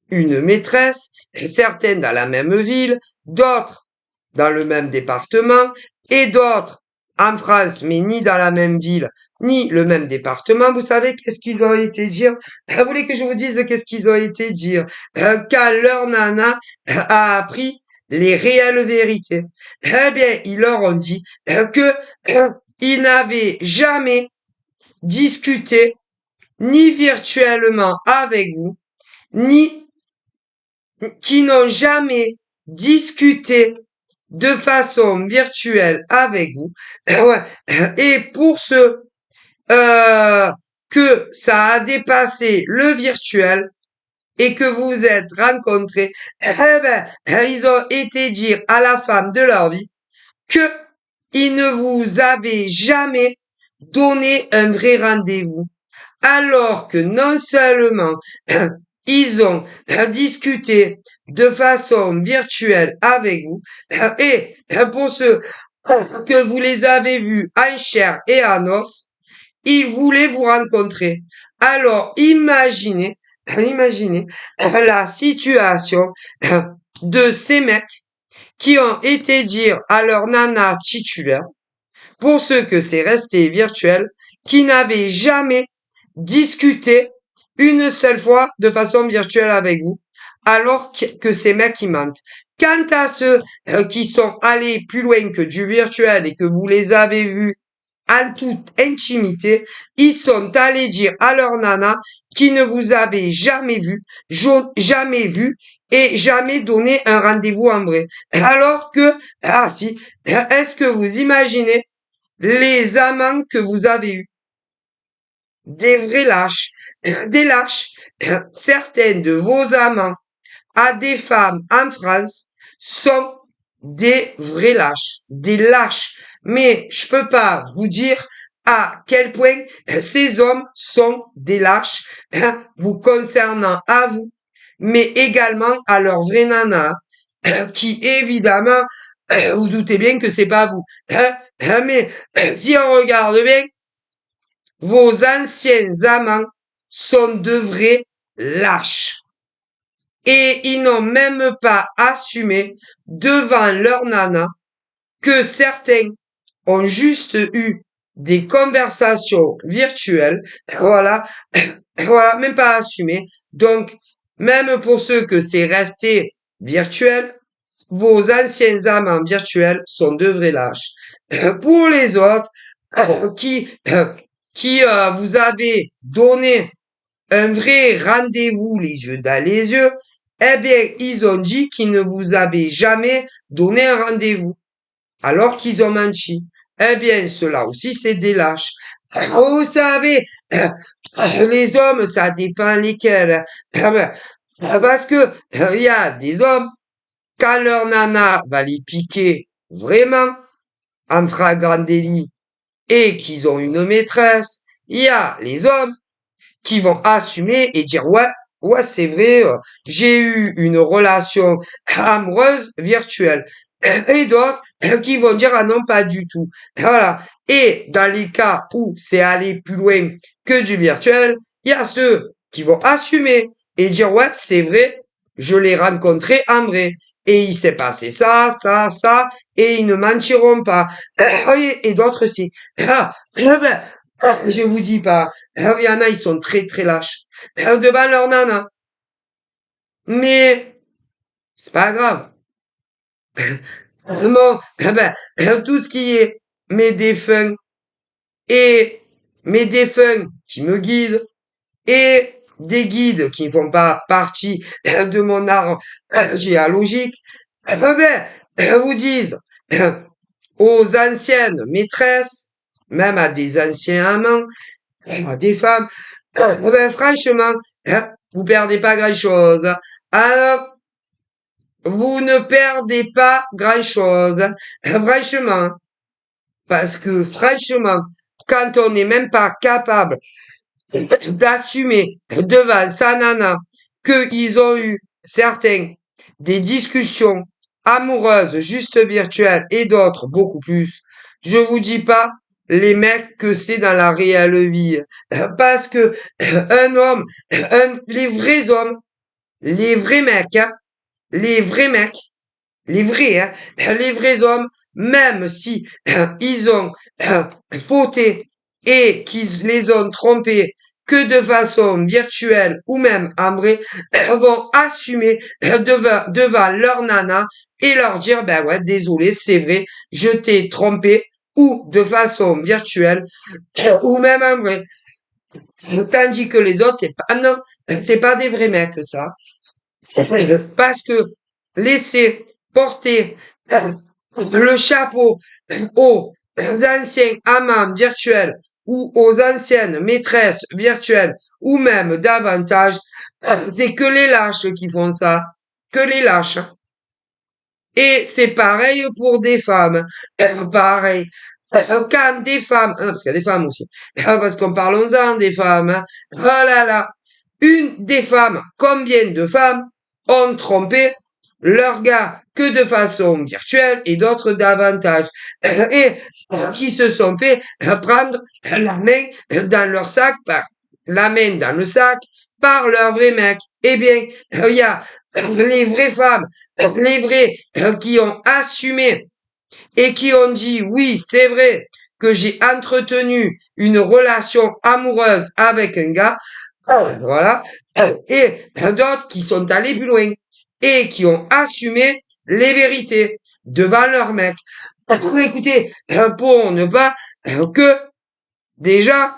A: une maîtresse, certaines dans la même ville, d'autres dans le même département, et d'autres en France, mais ni dans la même ville, ni le même département. Vous savez qu'est-ce qu'ils ont été dire? Vous voulez que je vous dise qu'est-ce qu'ils ont été dire? Quand leur nana a appris les réelles vérités, eh bien, ils leur ont dit que ils n'avaient jamais discuté ni virtuellement avec vous, ni qui n'ont jamais discuté de façon virtuelle avec vous. Ouais. Et pour ceux que ça a dépassé le virtuel et que vous vous êtes rencontrés, eh ben, ils ont été dire à la femme de leur vie que ils ne vous avaient jamais donné un vrai rendez-vous, alors que non seulement ils ont discuté de façon virtuelle avec vous, et pour ceux que vous les avez vus en chair et en os, ils voulaient vous rencontrer. Alors imaginez la situation de ces mecs qui ont été dire à leur nana titulaire, pour ceux que c'est resté virtuel, qui n'avaient jamais discuté une seule fois de façon virtuelle avec vous, alors que ces mecs qui mentent. Quant à ceux qui sont allés plus loin que du virtuel et que vous les avez vus en toute intimité, ils sont allés dire à leur nana qui ne vous avaient jamais vu et jamais donné un rendez-vous en vrai. Alors que, ah si, est-ce que vous imaginez les amants que vous avez eus? Des vrais lâches, des lâches. Certaines de vos amants à des femmes en France sont des vrais lâches, des lâches. Mais je peux pas vous dire à quel point ces hommes sont des lâches, vous concernant à vous, mais également à leur vraie nana, qui évidemment, vous doutez bien que c'est pas vous. Mais si on regarde bien, vos anciens amants sont de vrais lâches. Et ils n'ont même pas assumé devant leur nana que certains ont juste eu des conversations virtuelles. Voilà. Voilà, même pas assumé. Donc, même pour ceux que c'est resté virtuel, vos anciens amants virtuels sont de vrais lâches. Pour les autres, qui vous avez donné un vrai rendez-vous les yeux dans les yeux, eh bien, ils ont dit qu'ils ne vous avaient jamais donné un rendez-vous, alors qu'ils ont menti. Eh bien, cela aussi, c'est des lâches. Vous savez, les hommes, ça dépend lesquels. Parce que il y a des hommes, quand leur nana va les piquer vraiment en flagrant délit et qu'ils ont une maîtresse, il y a les hommes qui vont assumer et dire ouais c'est vrai, j'ai eu une relation amoureuse virtuelle, et d'autres qui vont dire ah non pas du tout, voilà. Et dans les cas où c'est aller plus loin que du virtuel, il y a ceux qui vont assumer et dire ouais c'est vrai, je l'ai rencontré en vrai et il s'est passé ça et ils ne mentiront pas. Et d'autres aussi. Ben, je vous dis pas. Il y en a, ils sont très très lâches. Devant leur nana. Mais c'est pas grave. Bon, tout ce qui est mes défunts et mes défunts qui me guident et des guides qui ne font pas partie de mon arbre géologique, vous disent aux anciennes maîtresses, même à des anciens amants, à des femmes, franchement, vous perdez pas grand-chose. Alors, vous ne perdez pas grand-chose. Franchement, parce que franchement, quand on n'est même pas capable d'assumer devant sa nana qu'ils ont eu certains des discussions amoureuses juste virtuelles et d'autres beaucoup plus, je vous dis pas les mecs que c'est dans la réelle vie. Parce que un homme, les vrais hommes, les vrais mecs, hein, les vrais mecs, les vrais, hein, les vrais hommes, même si ils ont fauté et qu'ils les ont trompés que de façon virtuelle ou même en vrai, vont assumer devant leur nana et leur dire, ben ouais, désolé, c'est vrai, je t'ai trompé, ou de façon virtuelle, ou même en vrai. Tandis que les autres, c'est pas, non, c'est pas des vrais mecs, ça. Parce que laisser porter le chapeau aux anciens amants virtuels ou aux anciennes maîtresses virtuelles ou même davantage, c'est que les lâches qui font ça, que les lâches. Et c'est pareil pour des femmes. Pareil. Quand des femmes, parce qu'il y a des femmes aussi, parce qu'on parlons-en des femmes, hein. Oh là là, une des femmes, combien de femmes ont trompé leur gars que de façon virtuelle et d'autres davantage, et qui se sont fait prendre la main dans leur sac, la main dans le sac par leur vrai mec. Eh bien, il y a les vraies femmes, les vrais qui ont assumé et qui ont dit oui, c'est vrai que j'ai entretenu une relation amoureuse avec un gars, voilà, et d'autres qui sont allés plus loin et qui ont assumé les vérités devant leur mec. Écoutez, pour ne pas que déjà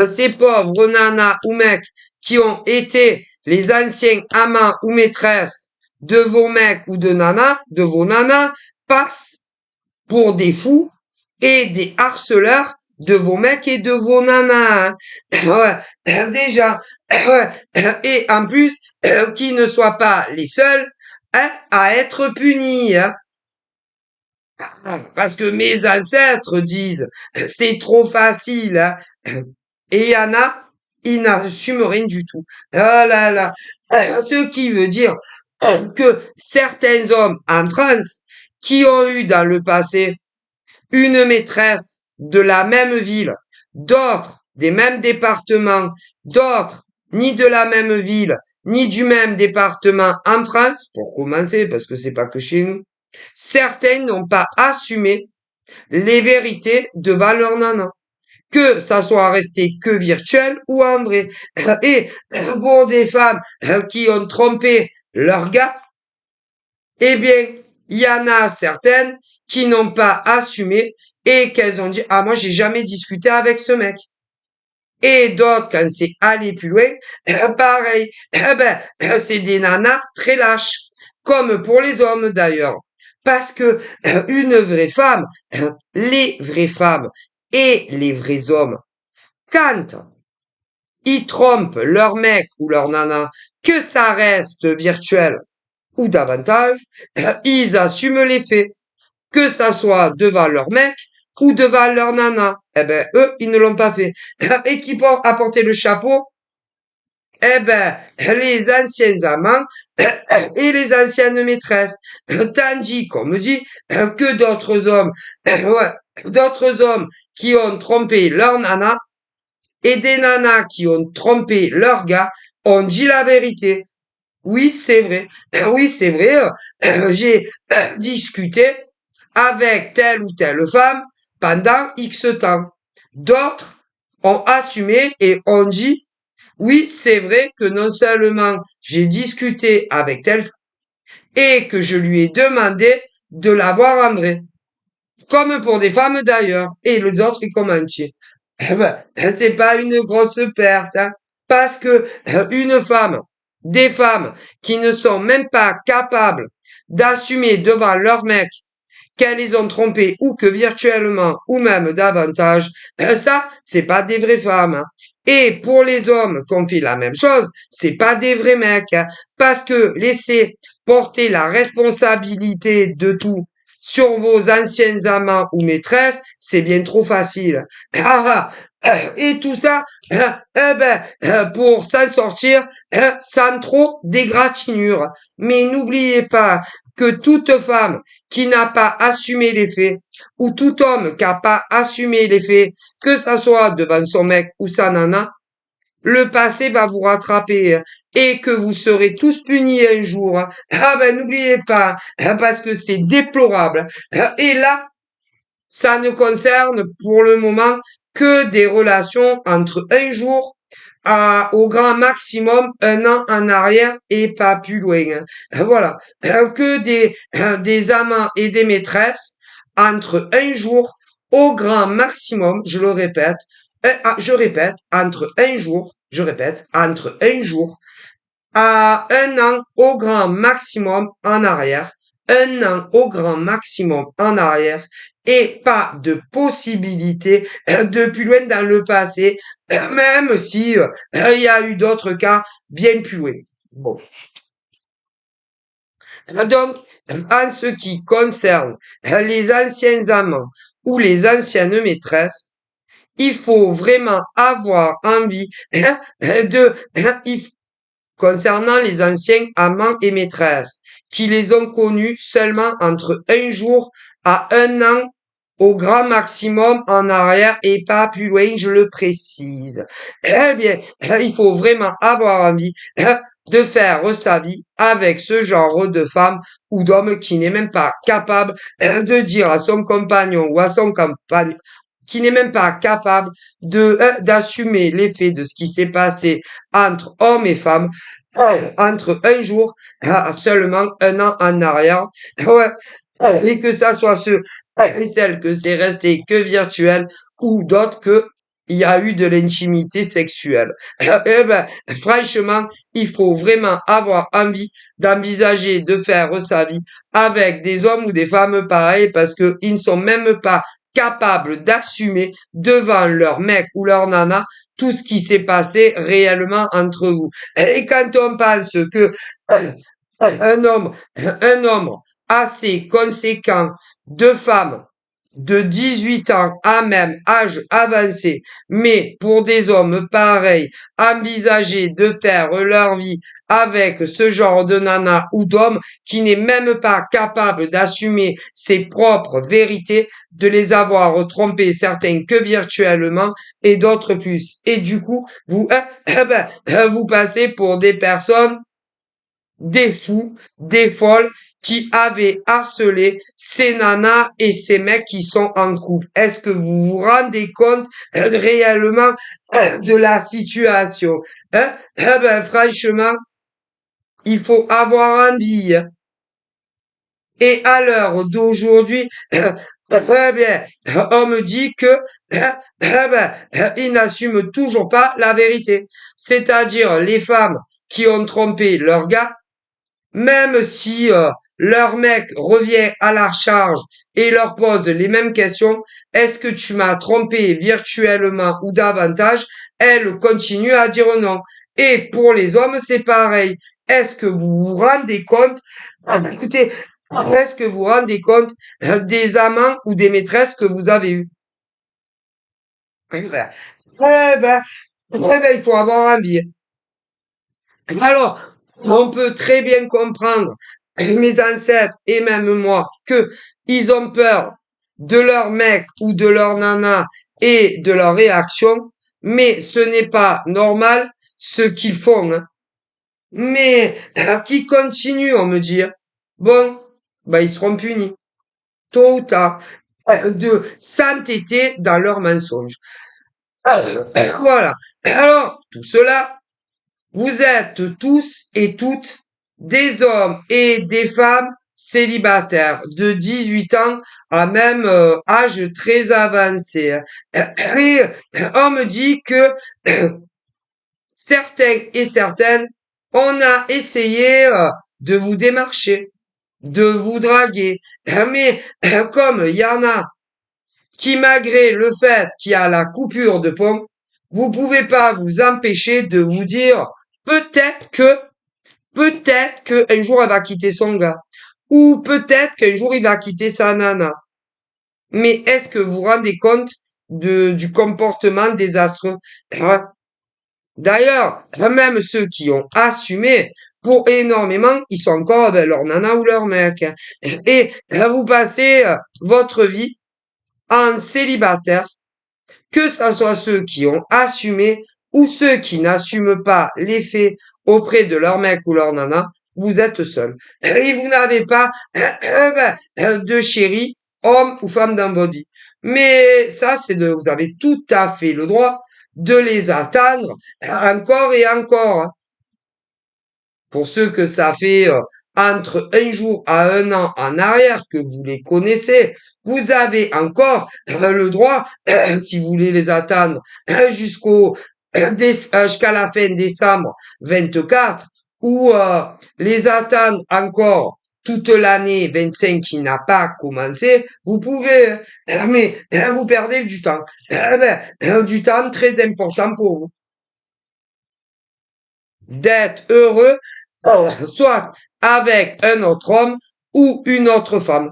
A: ces pauvres nanas ou mecs qui ont été les anciens amants ou maîtresses de vos mecs ou de nanas, de vos nanas, passent pour des fous et des harceleurs de vos mecs et de vos nanas. Hein. Ouais, déjà. Ouais. Et en plus, qu'ils ne soient pas les seuls, hein, à être punis. Hein. Parce que mes ancêtres disent, c'est trop facile. Hein. Et il y en a, ils n'assument rien du tout. Oh là là. Ce qui veut dire que certains hommes en France qui ont eu dans le passé une maîtresse de la même ville, d'autres des mêmes départements, d'autres ni de la même ville, ni du même département en France, pour commencer, parce que c'est pas que chez nous, certains n'ont pas assumé les vérités devant leur nana. Que ça soit resté que virtuel ou en vrai. Et pour des femmes qui ont trompé leur gars, eh bien, il y en a certaines qui n'ont pas assumé et qu'elles ont dit, ah, moi, j'ai jamais discuté avec ce mec. Et d'autres, quand c'est aller plus loin, pareil, c'est des nanas très lâches. Comme pour les hommes d'ailleurs. Parce que une vraie femme, les vraies femmes et les vrais hommes, quand ils trompent leur mec ou leur nana, que ça reste virtuel ou davantage, ils assument les faits, que ça soit devant leur mec ou devant leur nana. Eh ben, eux, ils ne l'ont pas fait. Et qui a porté le chapeau? Eh ben, les anciens amants et les anciennes maîtresses. Tandis qu'on me dit que d'autres hommes, ouais, d'autres hommes qui ont trompé leur nana et des nanas qui ont trompé leur gars ont dit la vérité. Oui, c'est vrai. Oui, c'est vrai. J'ai discuté avec telle ou telle femme pendant X temps. D'autres ont assumé et ont dit, oui, c'est vrai que non seulement j'ai discuté avec telle femme et que je lui ai demandé de l'avoir en vrai. Comme pour des femmes d'ailleurs. Et les autres, ils commentent. Eh ben, c'est pas une grosse perte, hein, parce que une femme, des femmes qui ne sont même pas capables d'assumer devant leur mec qu'elles les ont trompés ou que virtuellement ou même davantage, ça, c'est pas des vraies femmes. Hein. Et pour les hommes qu'on fait la même chose, c'est pas des vrais mecs, hein, parce que laisser porter la responsabilité de tout sur vos anciens amants ou maîtresses, c'est bien trop facile. Ah, et tout ça, pour s'en sortir, sans trop d'égratignures. Mais n'oubliez pas que toute femme qui n'a pas assumé les faits, ou tout homme qui n'a pas assumé les faits, que ça soit devant son mec ou sa nana, le passé va vous rattraper hein, et que vous serez tous punis un jour. Hein. Ah ben n'oubliez pas, hein, parce que c'est déplorable. Et là, ça ne concerne pour le moment que des relations entre un jour au grand maximum 1 an en arrière et pas plus loin, hein. Voilà. Que des amants et des maîtresses entre un jour au grand maximum, je répète, entre un jour à 1 an au grand maximum en arrière, 1 an au grand maximum en arrière, et pas de possibilité de plus loin dans le passé, même si il y a eu d'autres cas bien plus loin. Bon. Donc, en ce qui concerne les anciens amants ou les anciennes maîtresses, il faut vraiment avoir envie concernant les anciens amants et maîtresses, qui les ont connus seulement entre un jour à 1 an au grand maximum en arrière et pas plus loin, je le précise. Eh bien, il faut vraiment avoir envie de faire sa vie avec ce genre de femme ou d'homme qui n'est même pas capable de dire à son compagnon ou à son compagnon, qui n'est même pas capable d'assumer l'effet de ce qui s'est passé entre hommes et femmes entre un jour à seulement 1 an en arrière. Ouais. Et que ça soit ceux et celles que c'est resté que virtuel ou d'autres que il y a eu de l'intimité sexuelle. Eh ben, franchement, il faut vraiment avoir envie d'envisager de faire sa vie avec des hommes ou des femmes pareils parce que ils ne sont même pas capables d'assumer devant leur mec ou leur nana tout ce qui s'est passé réellement entre vous. Et quand on pense que un homme assez conséquent de femmes de 18 ans à même âge avancé, mais pour des hommes pareils, envisager de faire leur vie avec ce genre de nana ou d'homme qui n'est même pas capable d'assumer ses propres vérités, de les avoir trompés certains que virtuellement et d'autres plus. Et du coup, vous passez pour des personnes des fous, des folles qui avaient harcelé ces nanas et ces mecs qui sont en couple. Est-ce que vous vous rendez compte réellement de la situation? Hein? Franchement, il faut avoir un billet. Et à l'heure d'aujourd'hui, bien, on me dit que ils n'assument toujours pas la vérité. C'est-à-dire les femmes qui ont trompé leur gars, même si leur mec revient à la charge et leur pose les mêmes questions, est-ce que tu m'as trompé virtuellement ou davantage? Elle continue à dire non. Et pour les hommes, c'est pareil. Est-ce que vous vous rendez compte? Écoutez, est-ce que vous vous rendez compte des amants ou des maîtresses que vous avez eus? Eh ben, il faut avoir un billet. Alors, on peut très bien comprendre, mes ancêtres et même moi, que ils ont peur de leur mec ou de leur nana et de leur réaction, mais ce n'est pas normal ce qu'ils font, hein. Mais qui continuent, on me dit, bon, bah ils seront punis, tôt ou tard, de s'entêter dans leurs mensonges. Voilà. Alors, tout cela, vous êtes tous et toutes des hommes et des femmes célibataires de 18 ans à même âge très avancé, hein. Et on me dit que certains et certaines, on a essayé de vous démarcher, de vous draguer. Mais comme il y en a qui, malgré le fait qu'il y a la coupure de pont, vous pouvez pas vous empêcher de vous dire peut-être que, peut-être qu'un jour elle va quitter son gars. Ou peut-être qu'un jour il va quitter sa nana. Mais est-ce que vous vous rendez compte du comportement désastreux? Ouais. D'ailleurs, même ceux qui ont assumé, pour énormément, ils sont encore avec leur nana ou leur mec. Et vous passez votre vie en célibataire, que ça soit ceux qui ont assumé ou ceux qui n'assument pas les faits auprès de leur mec ou leur nana, vous êtes seul. Et vous n'avez pas de chéri, homme ou femme dans votre vie. Mais ça, vous avez tout à fait le droit de les attendre encore et encore, hein. Pour ceux que ça fait entre un jour à un an en arrière que vous les connaissez, vous avez encore le droit, si vous voulez les attendre jusqu'à la fin décembre 24, ou les attendre encore toute l'année 25 qui n'a pas commencé, vous pouvez, mais vous perdez du temps. Du temps très important pour vous. D'être heureux, soit avec un autre homme ou une autre femme.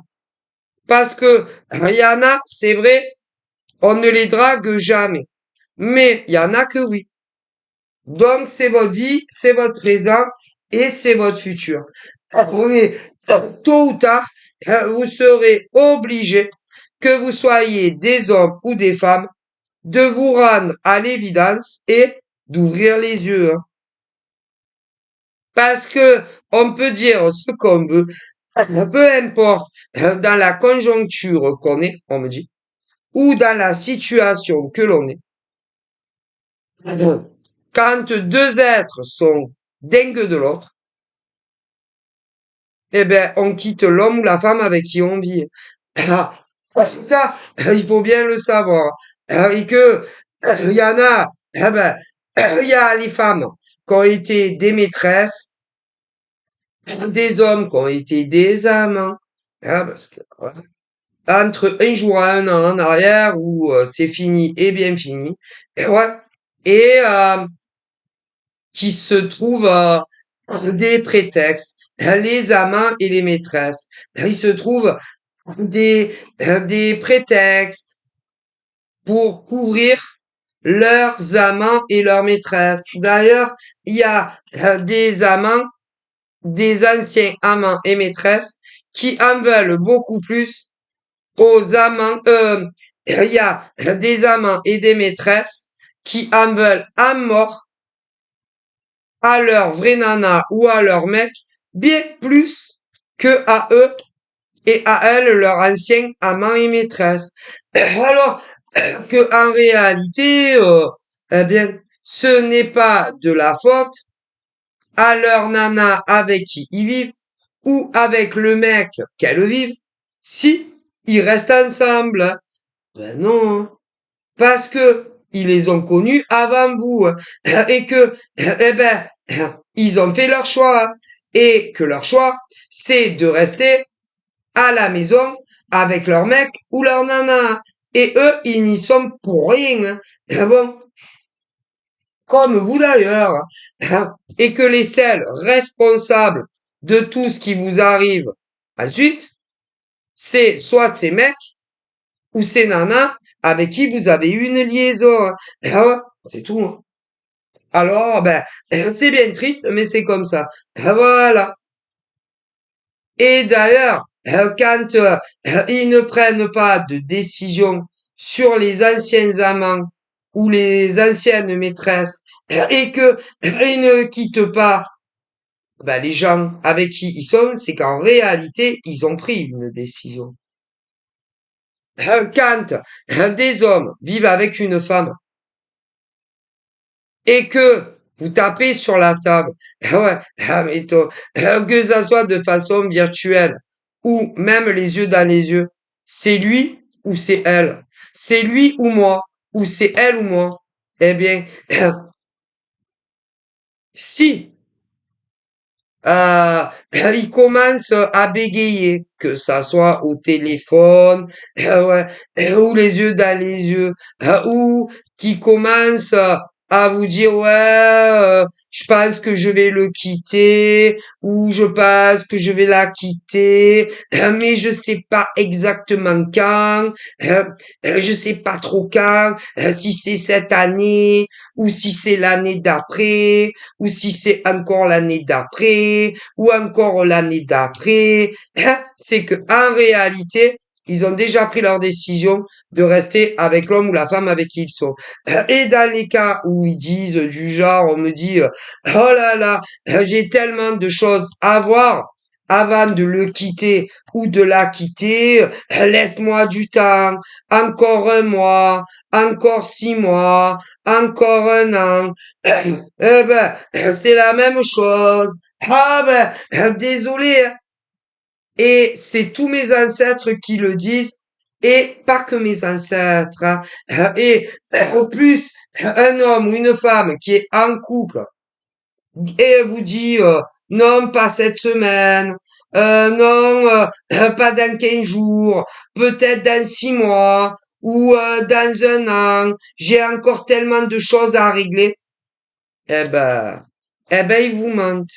A: Parce que il y en a, c'est vrai, on ne les drague jamais. Mais il y en a que oui. Donc c'est votre vie, c'est votre présent et c'est votre futur. Oui, tôt ou tard, vous serez obligé, que vous soyez des hommes ou des femmes, de vous rendre à l'évidence et d'ouvrir les yeux, hein. Parce que on peut dire ce qu'on veut, peu importe dans la conjoncture qu'on est, on me dit, ou dans la situation que l'on est. Quand deux êtres sont dingues de l'autre, eh ben, on quitte l'homme ou la femme avec qui on vit. Ah, ça, il faut bien le savoir. Et que, il y en a, eh ben, il y a les femmes qui ont été des maîtresses, des hommes qui ont été des amants. Ah, parce que, voilà. Entre un jour à un an en arrière où c'est fini et bien fini. Et ouais. Et qui se trouvent des prétextes, les amants et les maîtresses. Il se trouve des prétextes pour couvrir leurs amants et leurs maîtresses. D'ailleurs, il y a des amants, des anciens amants et maîtresses qui en veulent beaucoup plus aux amants. Il y a des amants et des maîtresses qui en veulent à mort à leur vraie nana ou à leur mec bien plus que à eux et à elles, leur ancien amant et maîtresse. Alors que en réalité, eh bien, ce n'est pas de la faute à leur nana avec qui ils vivent ou avec le mec qu'elles vivent si ils restent ensemble. Ben non, hein. Parce que ils les ont connus avant vous, hein. Et que eh ben ils ont fait leur choix, hein. Et que leur choix c'est de rester à la maison avec leur mec ou leur nana, et eux ils n'y sont pour rien, hein. Ah bon, comme vous d'ailleurs, hein. Et que les seuls responsables de tout ce qui vous arrive ensuite c'est soit ces mecs ou ces nanas avec qui vous avez eu une liaison, hein. Ah ouais, c'est tout, hein. Alors, ben, c'est bien triste, mais c'est comme ça. Voilà. Et d'ailleurs, quand ils ne prennent pas de décision sur les anciens amants ou les anciennes maîtresses et que ils ne quittent pas ben, les gens avec qui ils sont, c'est qu'en réalité, ils ont pris une décision. Quand des hommes vivent avec une femme et que vous tapez sur la table, ah ouais, mais que ça soit de façon virtuelle ou même les yeux dans les yeux, c'est lui ou c'est elle, c'est lui ou moi, ou c'est elle ou moi. Eh bien, si euh, il commence à bégayer, que ça soit au téléphone, ouais, ou les yeux dans les yeux, ou qui commence à vous dire ouais, je pense que je vais le quitter, ou je pense que je vais la quitter, mais je sais pas exactement quand, je sais pas trop quand, si c'est cette année, ou si c'est l'année d'après, ou si c'est encore l'année d'après, ou encore l'année d'après, hein. C'est que en réalité, ils ont déjà pris leur décision de rester avec l'homme ou la femme avec qui ils sont. Et dans les cas où ils disent du genre, on me dit, oh là là, j'ai tellement de choses à voir, avant de le quitter ou de la quitter, laisse-moi du temps, encore un mois, encore 6 mois, encore un an. Eh ben, c'est la même chose. Ah ben, désolé, hein. Et c'est tous mes ancêtres qui le disent, et pas que mes ancêtres, hein. Et en plus, un homme ou une femme qui est en couple et vous dit non, pas cette semaine, non, pas dans 15 jours, peut-être dans 6 mois ou dans un an, j'ai encore tellement de choses à régler, eh ben, ils vous mentent.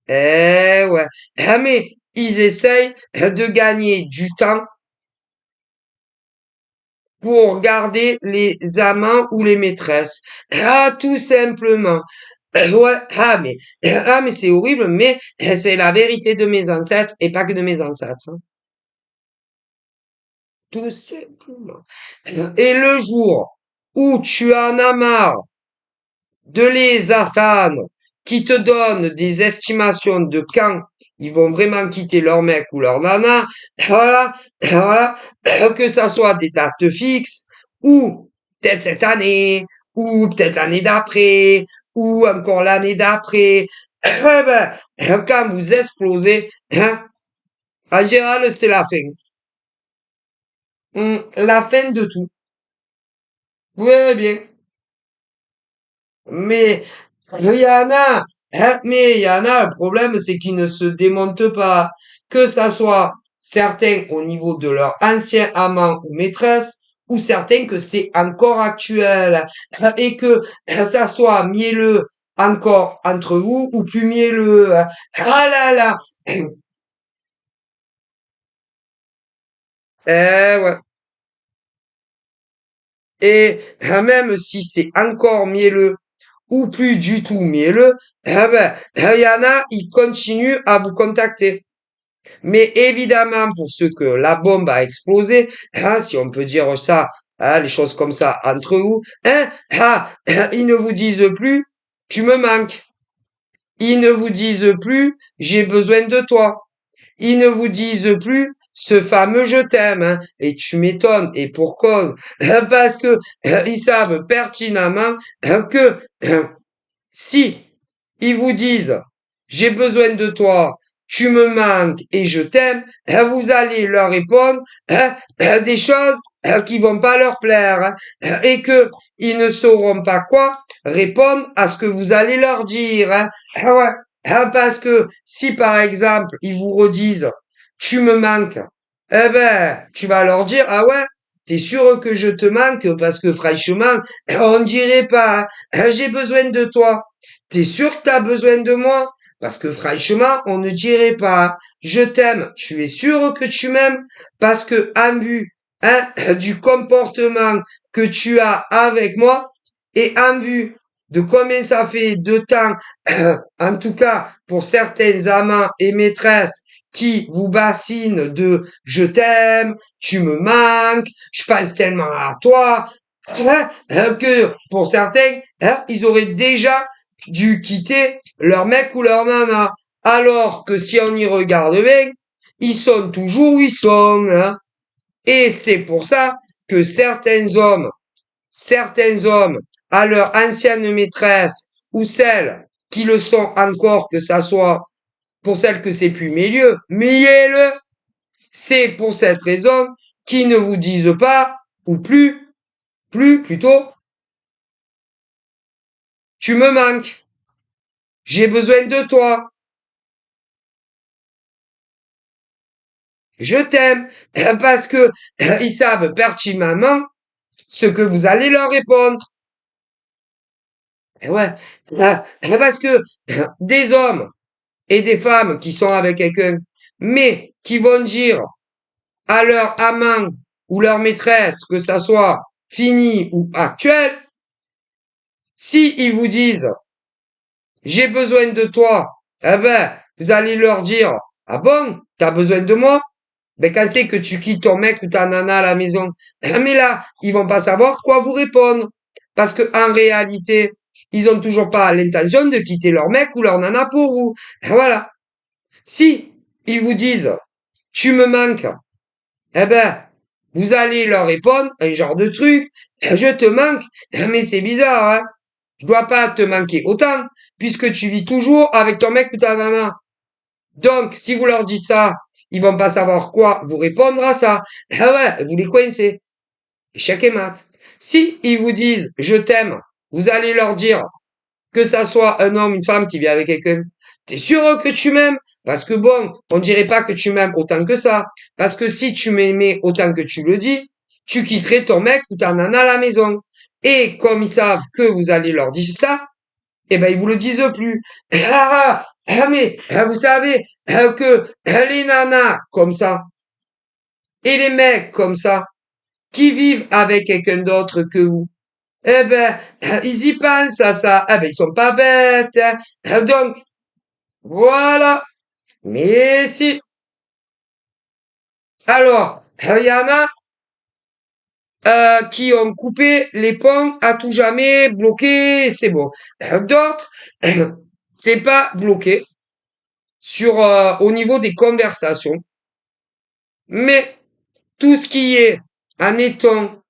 A: Eh ouais. Ah, mais ils essayent de gagner du temps pour garder les amants ou les maîtresses. Ah, tout simplement. Ouais, ah, mais c'est horrible, mais c'est la vérité de mes ancêtres et pas que de mes ancêtres, hein. Tout simplement. Et le jour où tu en as marre de les attendre, qui te donnent des estimations de quand ils vont vraiment quitter leur mec ou leur nana, voilà, voilà, que ça soit des dates fixes, ou peut-être cette année, ou peut-être l'année d'après, ou encore l'année d'après, eh ben, quand vous explosez, hein, en général, c'est la fin. La fin de tout. Oui, bien. Mais il y en a, hein, mais il y en a, le problème, c'est qu'ils ne se démontent pas. Que ça soit certains au niveau de leur ancien amant ou maîtresse, ou certains que c'est encore actuel. Et que ça soit mielleux encore entre vous, ou plus mielleux. Ah là là! Eh ouais. Et même si c'est encore mielleux, ou plus du tout mielleux, eh ben, il y en a, ils continuent à vous contacter. Mais évidemment, pour ceux que la bombe a explosé, hein, si on peut dire ça, hein, les choses comme ça entre vous, hein, ils ne vous disent plus, tu me manques. Ils ne vous disent plus, j'ai besoin de toi. Ils ne vous disent plus ce fameux je t'aime, hein. Et tu m'étonnes, et pour cause, parce que ils savent pertinemment que si ils vous disent j'ai besoin de toi, tu me manques et je t'aime, vous allez leur répondre des choses qui vont pas leur plaire, hein, et que ils ne sauront pas quoi répondre à ce que vous allez leur dire, hein. Ah ouais, parce que si par exemple ils vous redisent tu me manques, eh ben tu vas leur dire ah ouais. T'es sûr que je te manque parce que franchement, on dirait pas, hein, j'ai besoin de toi. T'es sûr que t'as besoin de moi? Parce que franchement, on ne dirait pas je t'aime. Tu es sûr que tu m'aimes? Parce que en vue, hein, du comportement que tu as avec moi et en vue de combien ça fait de temps, en tout cas pour certains amants et maîtresses qui vous bassinent de je t'aime, tu me manques, je pense tellement à toi, hein, que pour certains, hein, ils auraient déjà dû quitter leur mec ou leur nana. Alors que si on y regarde bien, ils sont toujours où ils sont, hein. Et c'est pour ça que certains hommes, à leur ancienne maîtresse, ou celles qui le sont encore, que ça soit pour celles que c'est plus milieu, le c'est pour cette raison qu'ils ne vous disent pas, ou plutôt, tu me manques, j'ai besoin de toi, je t'aime, parce que ils savent pertinemment ce que vous allez leur répondre. Et ouais, parce que des hommes et des femmes qui sont avec quelqu'un, mais qui vont dire à leur amant ou leur maîtresse, que ça soit fini ou actuel, si ils vous disent j'ai besoin de toi, eh ben, vous allez leur dire ah bon, t'as besoin de moi? Ben, quand c'est que tu quittes ton mec ou ta nana à la maison, mais là, ils vont pas savoir quoi vous répondre. Parce que, en réalité, ils ont toujours pas l'intention de quitter leur mec ou leur nana pour vous. Voilà. Si ils vous disent, tu me manques, eh ben, vous allez leur répondre un genre de truc, je te manque, mais c'est bizarre, hein. Je dois pas te manquer autant, puisque tu vis toujours avec ton mec ou ta nana. Donc, si vous leur dites ça, ils vont pas savoir quoi vous répondre à ça. Ah ouais, vous les coincez. Échec et mat. Si ils vous disent je t'aime, vous allez leur dire que ça soit un homme, une femme qui vit avec quelqu'un. T'es sûr que tu m'aimes? Parce que bon, on dirait pas que tu m'aimes autant que ça. Parce que si tu m'aimais autant que tu le dis, tu quitterais ton mec ou ta nana à la maison. Et comme ils savent que vous allez leur dire ça, eh ben ils vous le disent plus. Mais vous savez que les nanas comme ça et les mecs comme ça qui vivent avec quelqu'un d'autre que vous, eh ben ils y pensent à ça. Eh ben ils sont pas bêtes, hein. Donc voilà. Mais si. Alors, il y en a qui ont coupé les ponts à tout jamais, bloqué, c'est bon. D'autres, c'est pas bloqué sur au niveau des conversations, mais tout ce qui est, admettons,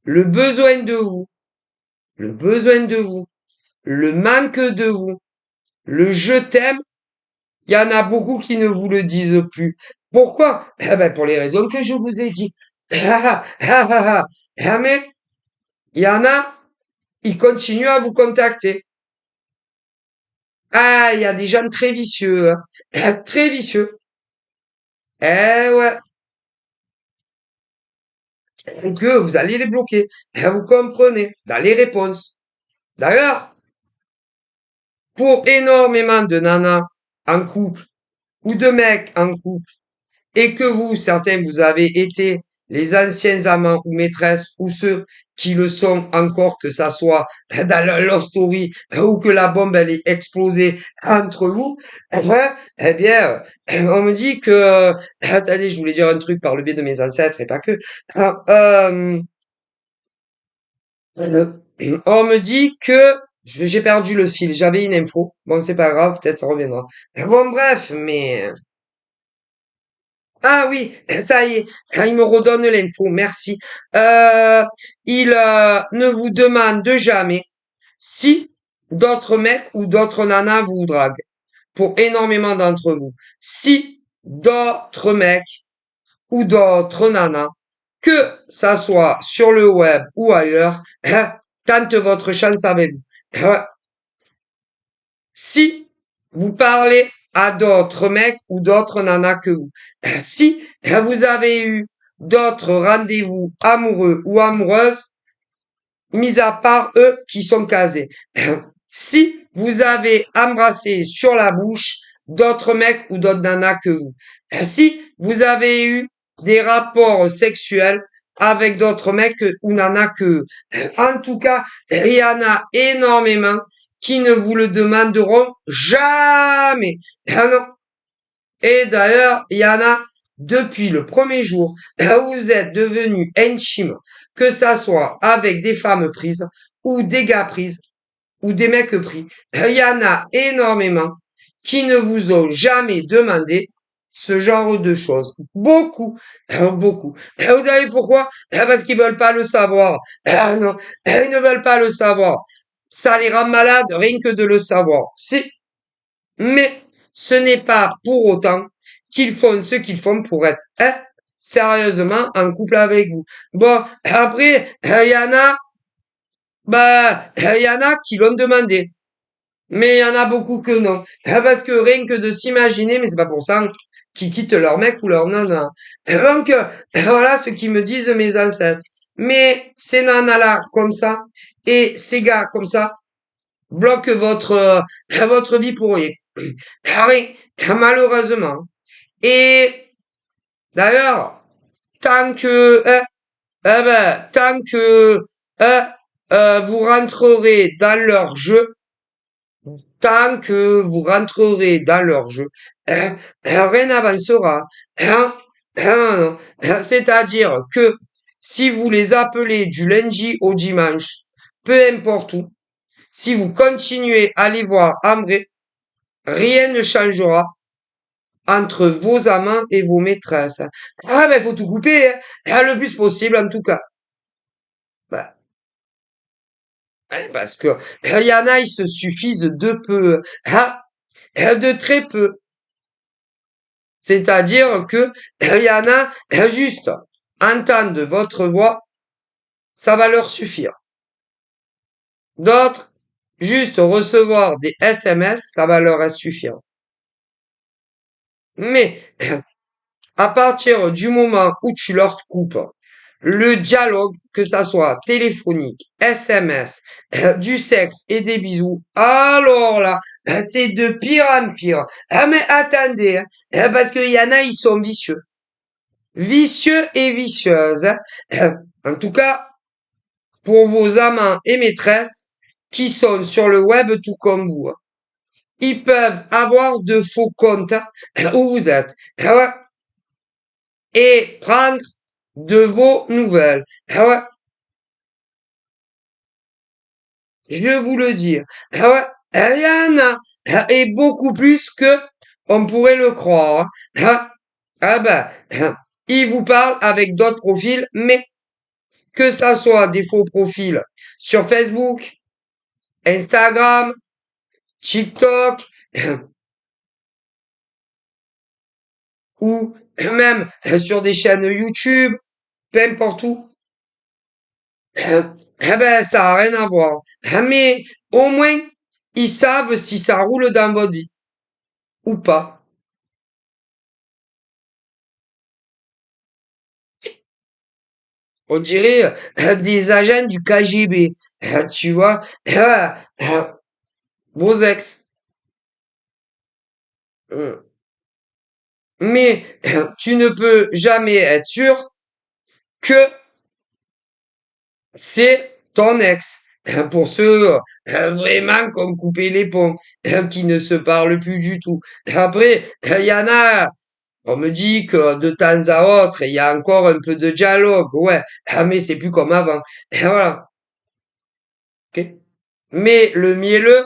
A: le besoin de vous, le besoin de vous, le manque de vous, le je t'aime, il y en a beaucoup qui ne vous le disent plus. Pourquoi? Eh ben, pour les raisons que je vous ai dit. Mais il y en a, ils continuent à vous contacter. Ah, il y a des gens très vicieux, hein. Très vicieux. Eh ouais, que vous allez les bloquer. Vous comprenez, dans les réponses. D'ailleurs, pour énormément de nanas en couple ou de mecs en couple, et que vous, certains, vous avez été les anciens amants ou maîtresses ou ceux qui le sont encore, que ça soit dans la love story ou que la bombe elle est explosée entre vous, eh bien, on me dit que, attendez, je voulais dire un truc par le biais de mes ancêtres et pas que, Ah, euh, on me dit que j'ai perdu le fil, j'avais une info, bon c'est pas grave, peut-être ça reviendra. Bon bref, mais ah oui, ça y est, il me redonne l'info, merci. Euh, il ne vous demande jamais si d'autres mecs ou d'autres nanas vous draguent, pour énormément d'entre vous. Si d'autres mecs ou d'autres nanas, que ça soit sur le web ou ailleurs, tente votre chance avec vous. Si vous parlez à d'autres mecs ou d'autres nanas que vous, si vous avez eu d'autres rendez-vous amoureux ou amoureuses, mis à part eux qui sont casés, si vous avez embrassé sur la bouche d'autres mecs ou d'autres nanas que vous, si vous avez eu des rapports sexuels avec d'autres mecs ou nanas que eux. En tout cas, il y en a énormément qui ne vous le demanderont jamais. Ah non. Et d'ailleurs, il y en a depuis le premier jour où vous êtes devenus intimes, que ça soit avec des femmes prises ou des gars prises ou des mecs pris. Il y en a énormément qui ne vous ont jamais demandé ce genre de choses. Beaucoup, beaucoup. Vous savez pourquoi? Parce qu'ils veulent pas le savoir. Ah non, ils ne veulent pas le savoir. Ça les rend malades rien que de le savoir. Si, mais ce n'est pas pour autant qu'ils font ce qu'ils font pour être sérieusement en couple avec vous. Bon, après, il y en a, bah, il y en a qui l'ont demandé. Mais il y en a beaucoup que non. Parce que rien que de s'imaginer, mais c'est pas pour ça qu'ils quittent leur mec ou leur nana. Donc, voilà ce qu'ils me disent mes ancêtres. Mais ces nanas-là, comme ça, et ces gars, comme ça, bloquent votre vie pour rien. Ah oui, malheureusement. Et d'ailleurs, tant que, tant que vous rentrerez dans leur jeu, tant que vous rentrerez dans leur jeu, rien n'avancera. Hein, c'est-à-dire que si vous les appelez du lundi au dimanche, peu importe où, si vous continuez à les voir en vrai, rien ne changera entre vos amants et vos maîtresses. Ah ben faut tout couper, hein, le plus possible en tout cas. Ben, parce que il y en a, ils se suffisent de peu, hein, de très peu. C'est-à-dire que il y en a juste entendre votre voix, ça va leur suffire. D'autres, juste recevoir des SMS, ça va leur suffire. Mais à partir du moment où tu leur coupes le dialogue, que ça soit téléphonique, SMS, du sexe et des bisous, alors là, c'est de pire en pire. Ah mais attendez, parce qu'il y en a, ils sont vicieux. Vicieux et vicieuses, hein. En tout cas, pour vos amants et maîtresses qui sont sur le web tout comme vous, hein. Ils peuvent avoir de faux comptes où vous êtes. Ah ouais, et prendre de vos nouvelles. Ah ouais, je vous le dis. Ah ouais, il y en a, et beaucoup plus que on pourrait le croire. Ah, ah ben, ils vous parlent avec d'autres profils, mais que ça soit des faux profils sur Facebook, Instagram, TikTok, ou même sur des chaînes YouTube, peu importe où, eh ben, ça a rien à voir. Mais au moins, ils savent si ça roule dans votre vie ou pas. On dirait des agents du KGB, tu vois, vos ex. Euh, Mais tu ne peux jamais être sûr que c'est ton ex. Pour ceux vraiment qui ont coupé les ponts, qui ne se parlent plus du tout. Après, il y en a, on me dit que de temps à autre, il y a encore un peu de dialogue. Ouais, mais c'est plus comme avant. Et voilà. Ok. Mais le mielleux,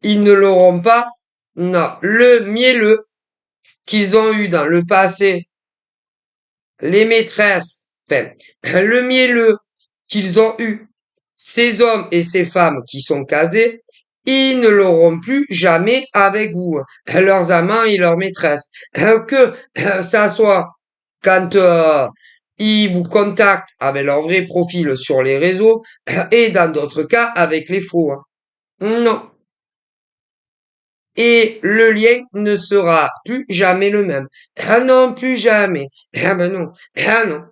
A: ils ne l'auront pas. Non, le mielleux qu'ils ont eu dans le passé, les maîtresses, enfin, le mielleux qu'ils ont eu, ces hommes et ces femmes qui sont casés, ils ne l'auront plus jamais avec vous, leurs amants et leurs maîtresses. Que ça soit quand ils vous contactent avec leur vrai profil sur les réseaux et dans d'autres cas avec les faux, hein. Non. Et le lien ne sera plus jamais le même. Ah non, plus jamais. Ah ben non. Ah non.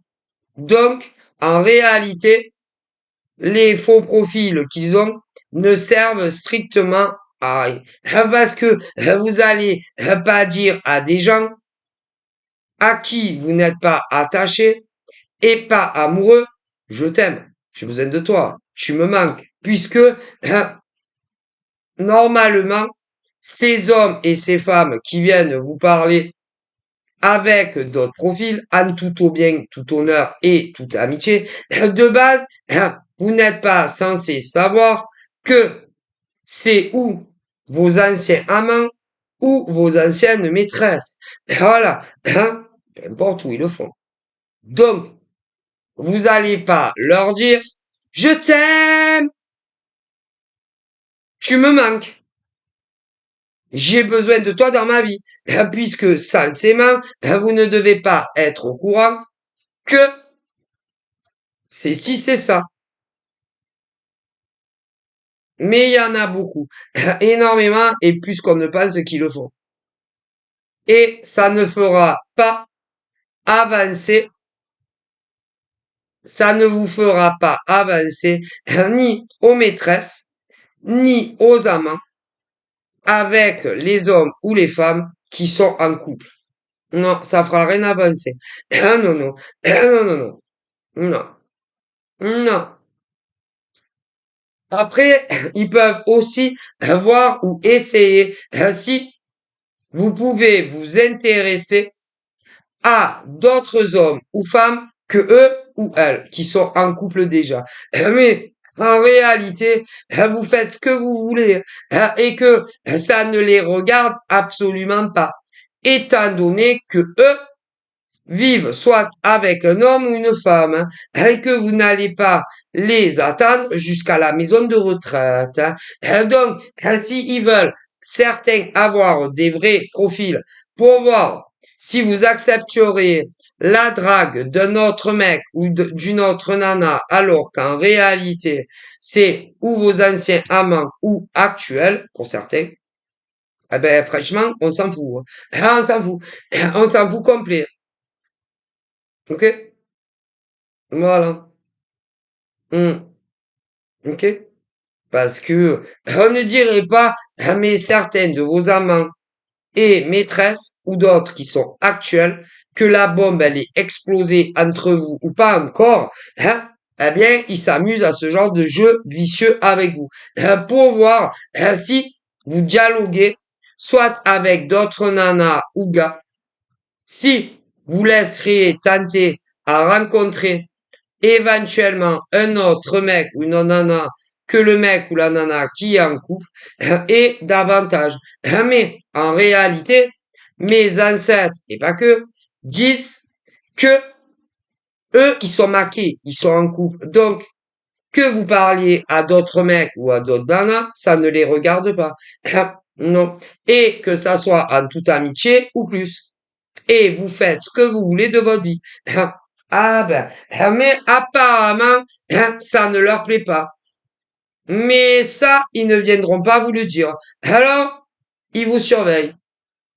A: Donc, en réalité, les faux profils qu'ils ont ne servent strictement à rien. Parce que vous allez pas dire à des gens à qui vous n'êtes pas attaché et pas amoureux, je t'aime, j'ai besoin de toi, tu me manques. Puisque, normalement, ces hommes et ces femmes qui viennent vous parler avec d'autres profils, en tout au bien, tout honneur et toute amitié, de base, vous n'êtes pas censé savoir que c'est ou vos anciens amants ou vos anciennes maîtresses. Voilà, hein, peu importe où ils le font. Donc, vous allez pas leur dire, je t'aime, tu me manques. J'ai besoin de toi dans ma vie, puisque censément, vous ne devez pas être au courant que c'est si c'est ça. Mais il y en a beaucoup, énormément, et plus qu'on ne pense qu'ils le font. Et ça ne fera pas avancer, ça ne vous fera pas avancer ni aux maîtresses, ni aux amants, avec les hommes ou les femmes qui sont en couple. Non, ça fera rien avancer. Ah non, non, ah non, non, non, non, non. Après, ils peuvent aussi voir ou essayer si vous pouvez vous intéresser à d'autres hommes ou femmes que eux ou elles qui sont en couple déjà. Mais en réalité, vous faites ce que vous voulez et que ça ne les regarde absolument pas. étant donné que eux vivent soit avec un homme ou une femme, hein, et que vous n'allez pas les attendre jusqu'à la maison de retraite. Donc, si ils veulent certains avoir des vrais profils pour voir si vous accepteriez la drague d'un autre mec ou d'une autre nana, alors qu'en réalité, c'est ou vos anciens amants ou actuels, pour certains, eh ben, franchement, on s'en fout. Hein. On s'en fout. On s'en fout complet. Ok? Voilà. Hmm. Ok? Parce que on ne dirait pas, ah, mais certains de vos amants et maîtresses ou d'autres qui sont actuels, que la bombe, elle est explosée entre vous ou pas encore, hein? Eh bien, ils s'amusent à ce genre de jeu vicieux avec vous. Pour voir si vous dialoguez, soit avec d'autres nanas ou gars, si vous laisseriez tenter à rencontrer éventuellement un autre mec ou une nana que le mec ou la nana qui est en couple et davantage. Mais en réalité, mes ancêtres, et pas que, disent que eux, ils sont maqués, ils sont en couple. Donc, que vous parliez à d'autres mecs ou à d'autres nanas, ça ne les regarde pas. Non. Et que ça soit en toute amitié ou plus. Et vous faites ce que vous voulez de votre vie. Ah ben, mais apparemment, ça ne leur plaît pas. Mais ça, ils ne viendront pas vous le dire. Alors, ils vous surveillent.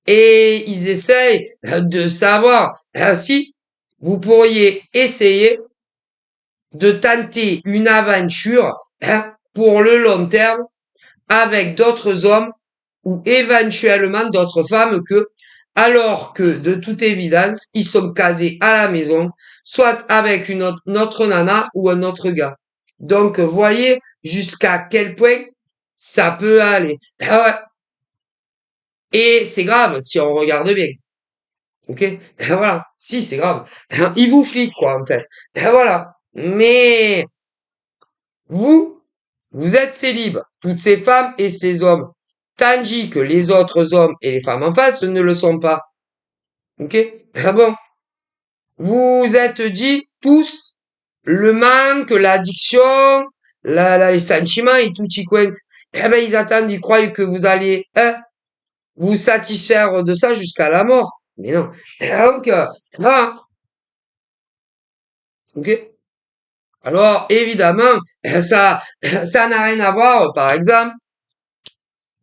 A: Et ils essayent de savoir si vous pourriez essayer de tenter une aventure pour le long terme avec d'autres hommes ou éventuellement d'autres femmes que, alors que de toute évidence, ils sont casés à la maison, soit avec une autre nana ou un autre gars. Donc, voyez jusqu'à quel point ça peut aller. Ah ouais. Et c'est grave si on regarde bien. Ok? Voilà. Si, c'est grave. Ils vous fliquent, quoi, en fait. Voilà. Mais vous, vous êtes célibes, toutes ces femmes et ces hommes, tandis que les autres hommes et les femmes en face ne le sont pas. Ok? Ah bon? Vous êtes dit tous le manque, l'addiction, les sentiments et tout y quent. Eh ben, ils attendent, ils croient que vous allez, vous satisfaire de ça jusqu'à la mort. Mais non. Donc, voilà. Ok? Alors, évidemment, ça n'a rien à voir, par exemple,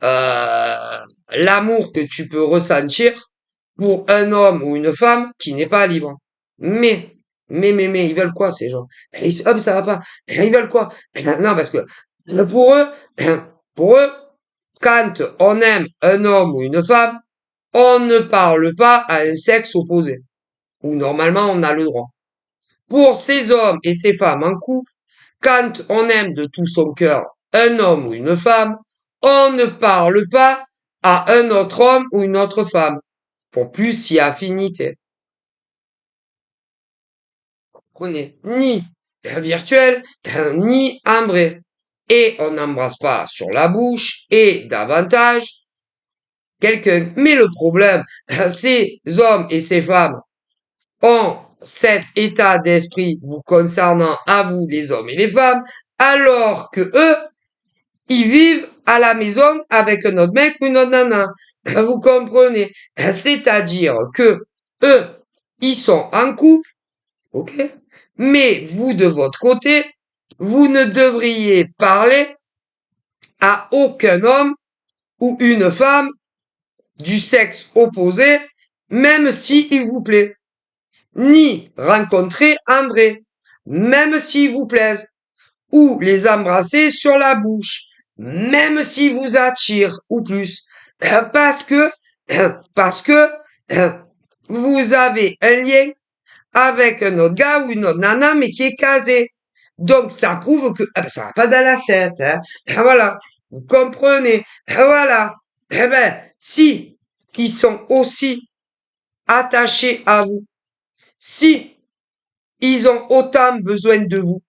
A: euh, l'amour que tu peux ressentir pour un homme ou une femme qui n'est pas libre. Mais, ils veulent quoi ces gens? Hop, ça va pas. Ils veulent quoi? Non, parce que pour eux, pour eux, quand on aime un homme ou une femme, on ne parle pas à un sexe opposé. Ou normalement, on a le droit. Pour ces hommes et ces femmes en couple, quand on aime de tout son cœur un homme ou une femme, on ne parle pas à un autre homme ou une autre femme, pour plus y affinité. Comprenez? Ni virtuel, ni en vrai. Et on n'embrasse pas sur la bouche et davantage quelqu'un. Mais le problème, ces hommes et ces femmes ont cet état d'esprit vous concernant à vous, les hommes et les femmes, alors que eux, ils vivent à la maison avec un autre mec ou une autre nana. Vous comprenez? C'est-à-dire que eux, ils sont en couple, ok? Mais vous, de votre côté, vous ne devriez parler à aucun homme ou une femme du sexe opposé, même si il vous plaît. Ni rencontrer en vrai, même s'ils vous plaisent. Ou les embrasser sur la bouche, même s'ils vous attirent ou plus. Parce que, parce que, vous avez un lien avec un autre gars ou une autre nana, mais qui est casé. Donc, ça prouve que ça va pas dans la tête. Hein. Voilà. Vous comprenez. Voilà. Eh ben, si ils sont aussi attachés à vous, si ils ont autant besoin de vous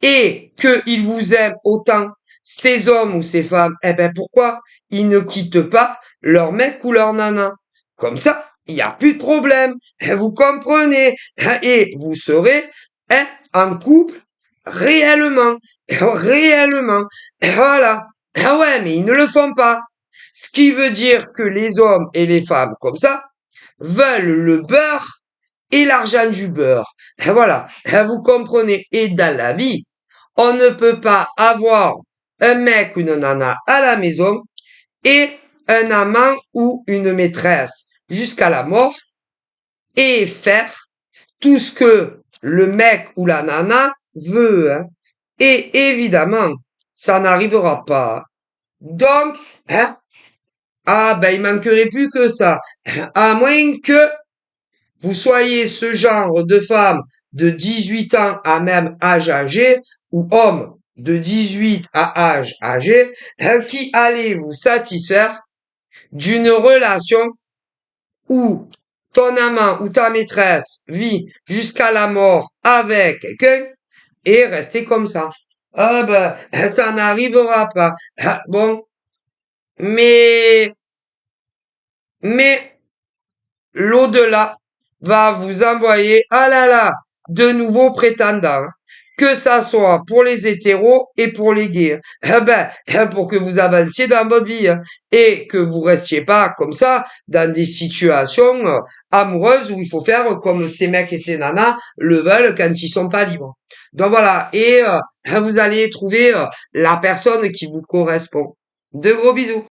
A: et qu'ils vous aiment autant, ces hommes ou ces femmes, eh ben pourquoi ils ne quittent pas leur mec ou leur nana? Comme ça, il n'y a plus de problème. Vous comprenez? Et vous serez en couple réellement. Réellement. Voilà. Ah ouais, mais ils ne le font pas. Ce qui veut dire que les hommes et les femmes comme ça veulent le beurre et l'argent du beurre. Voilà. Vous comprenez? Et dans la vie, on ne peut pas avoir un mec ou une nana à la maison et un amant ou une maîtresse jusqu'à la mort et faire tout ce que le mec ou la nana veut, hein. Et évidemment, ça n'arrivera pas. Donc, hein, ah ben il manquerait plus que ça. À moins que vous soyez ce genre de femme de 18 ans à même âge âgé ou homme de 18 à âge âgé qui allez vous satisfaire d'une relation où ton amant ou ta maîtresse vit jusqu'à la mort avec quelqu'un et rester comme ça. Ah ben, ça n'arrivera pas. Ah, bon, mais, mais l'au-delà va vous envoyer, ah là là, de nouveaux prétendants, hein. Que ça soit pour les hétéros et pour les gays, hein. Eh ben, pour que vous avanciez dans votre vie, hein, et que vous restiez pas comme ça dans des situations amoureuses où il faut faire comme ces mecs et ces nanas le veulent quand ils sont pas libres. Donc voilà, et vous allez trouver la personne qui vous correspond. De gros bisous.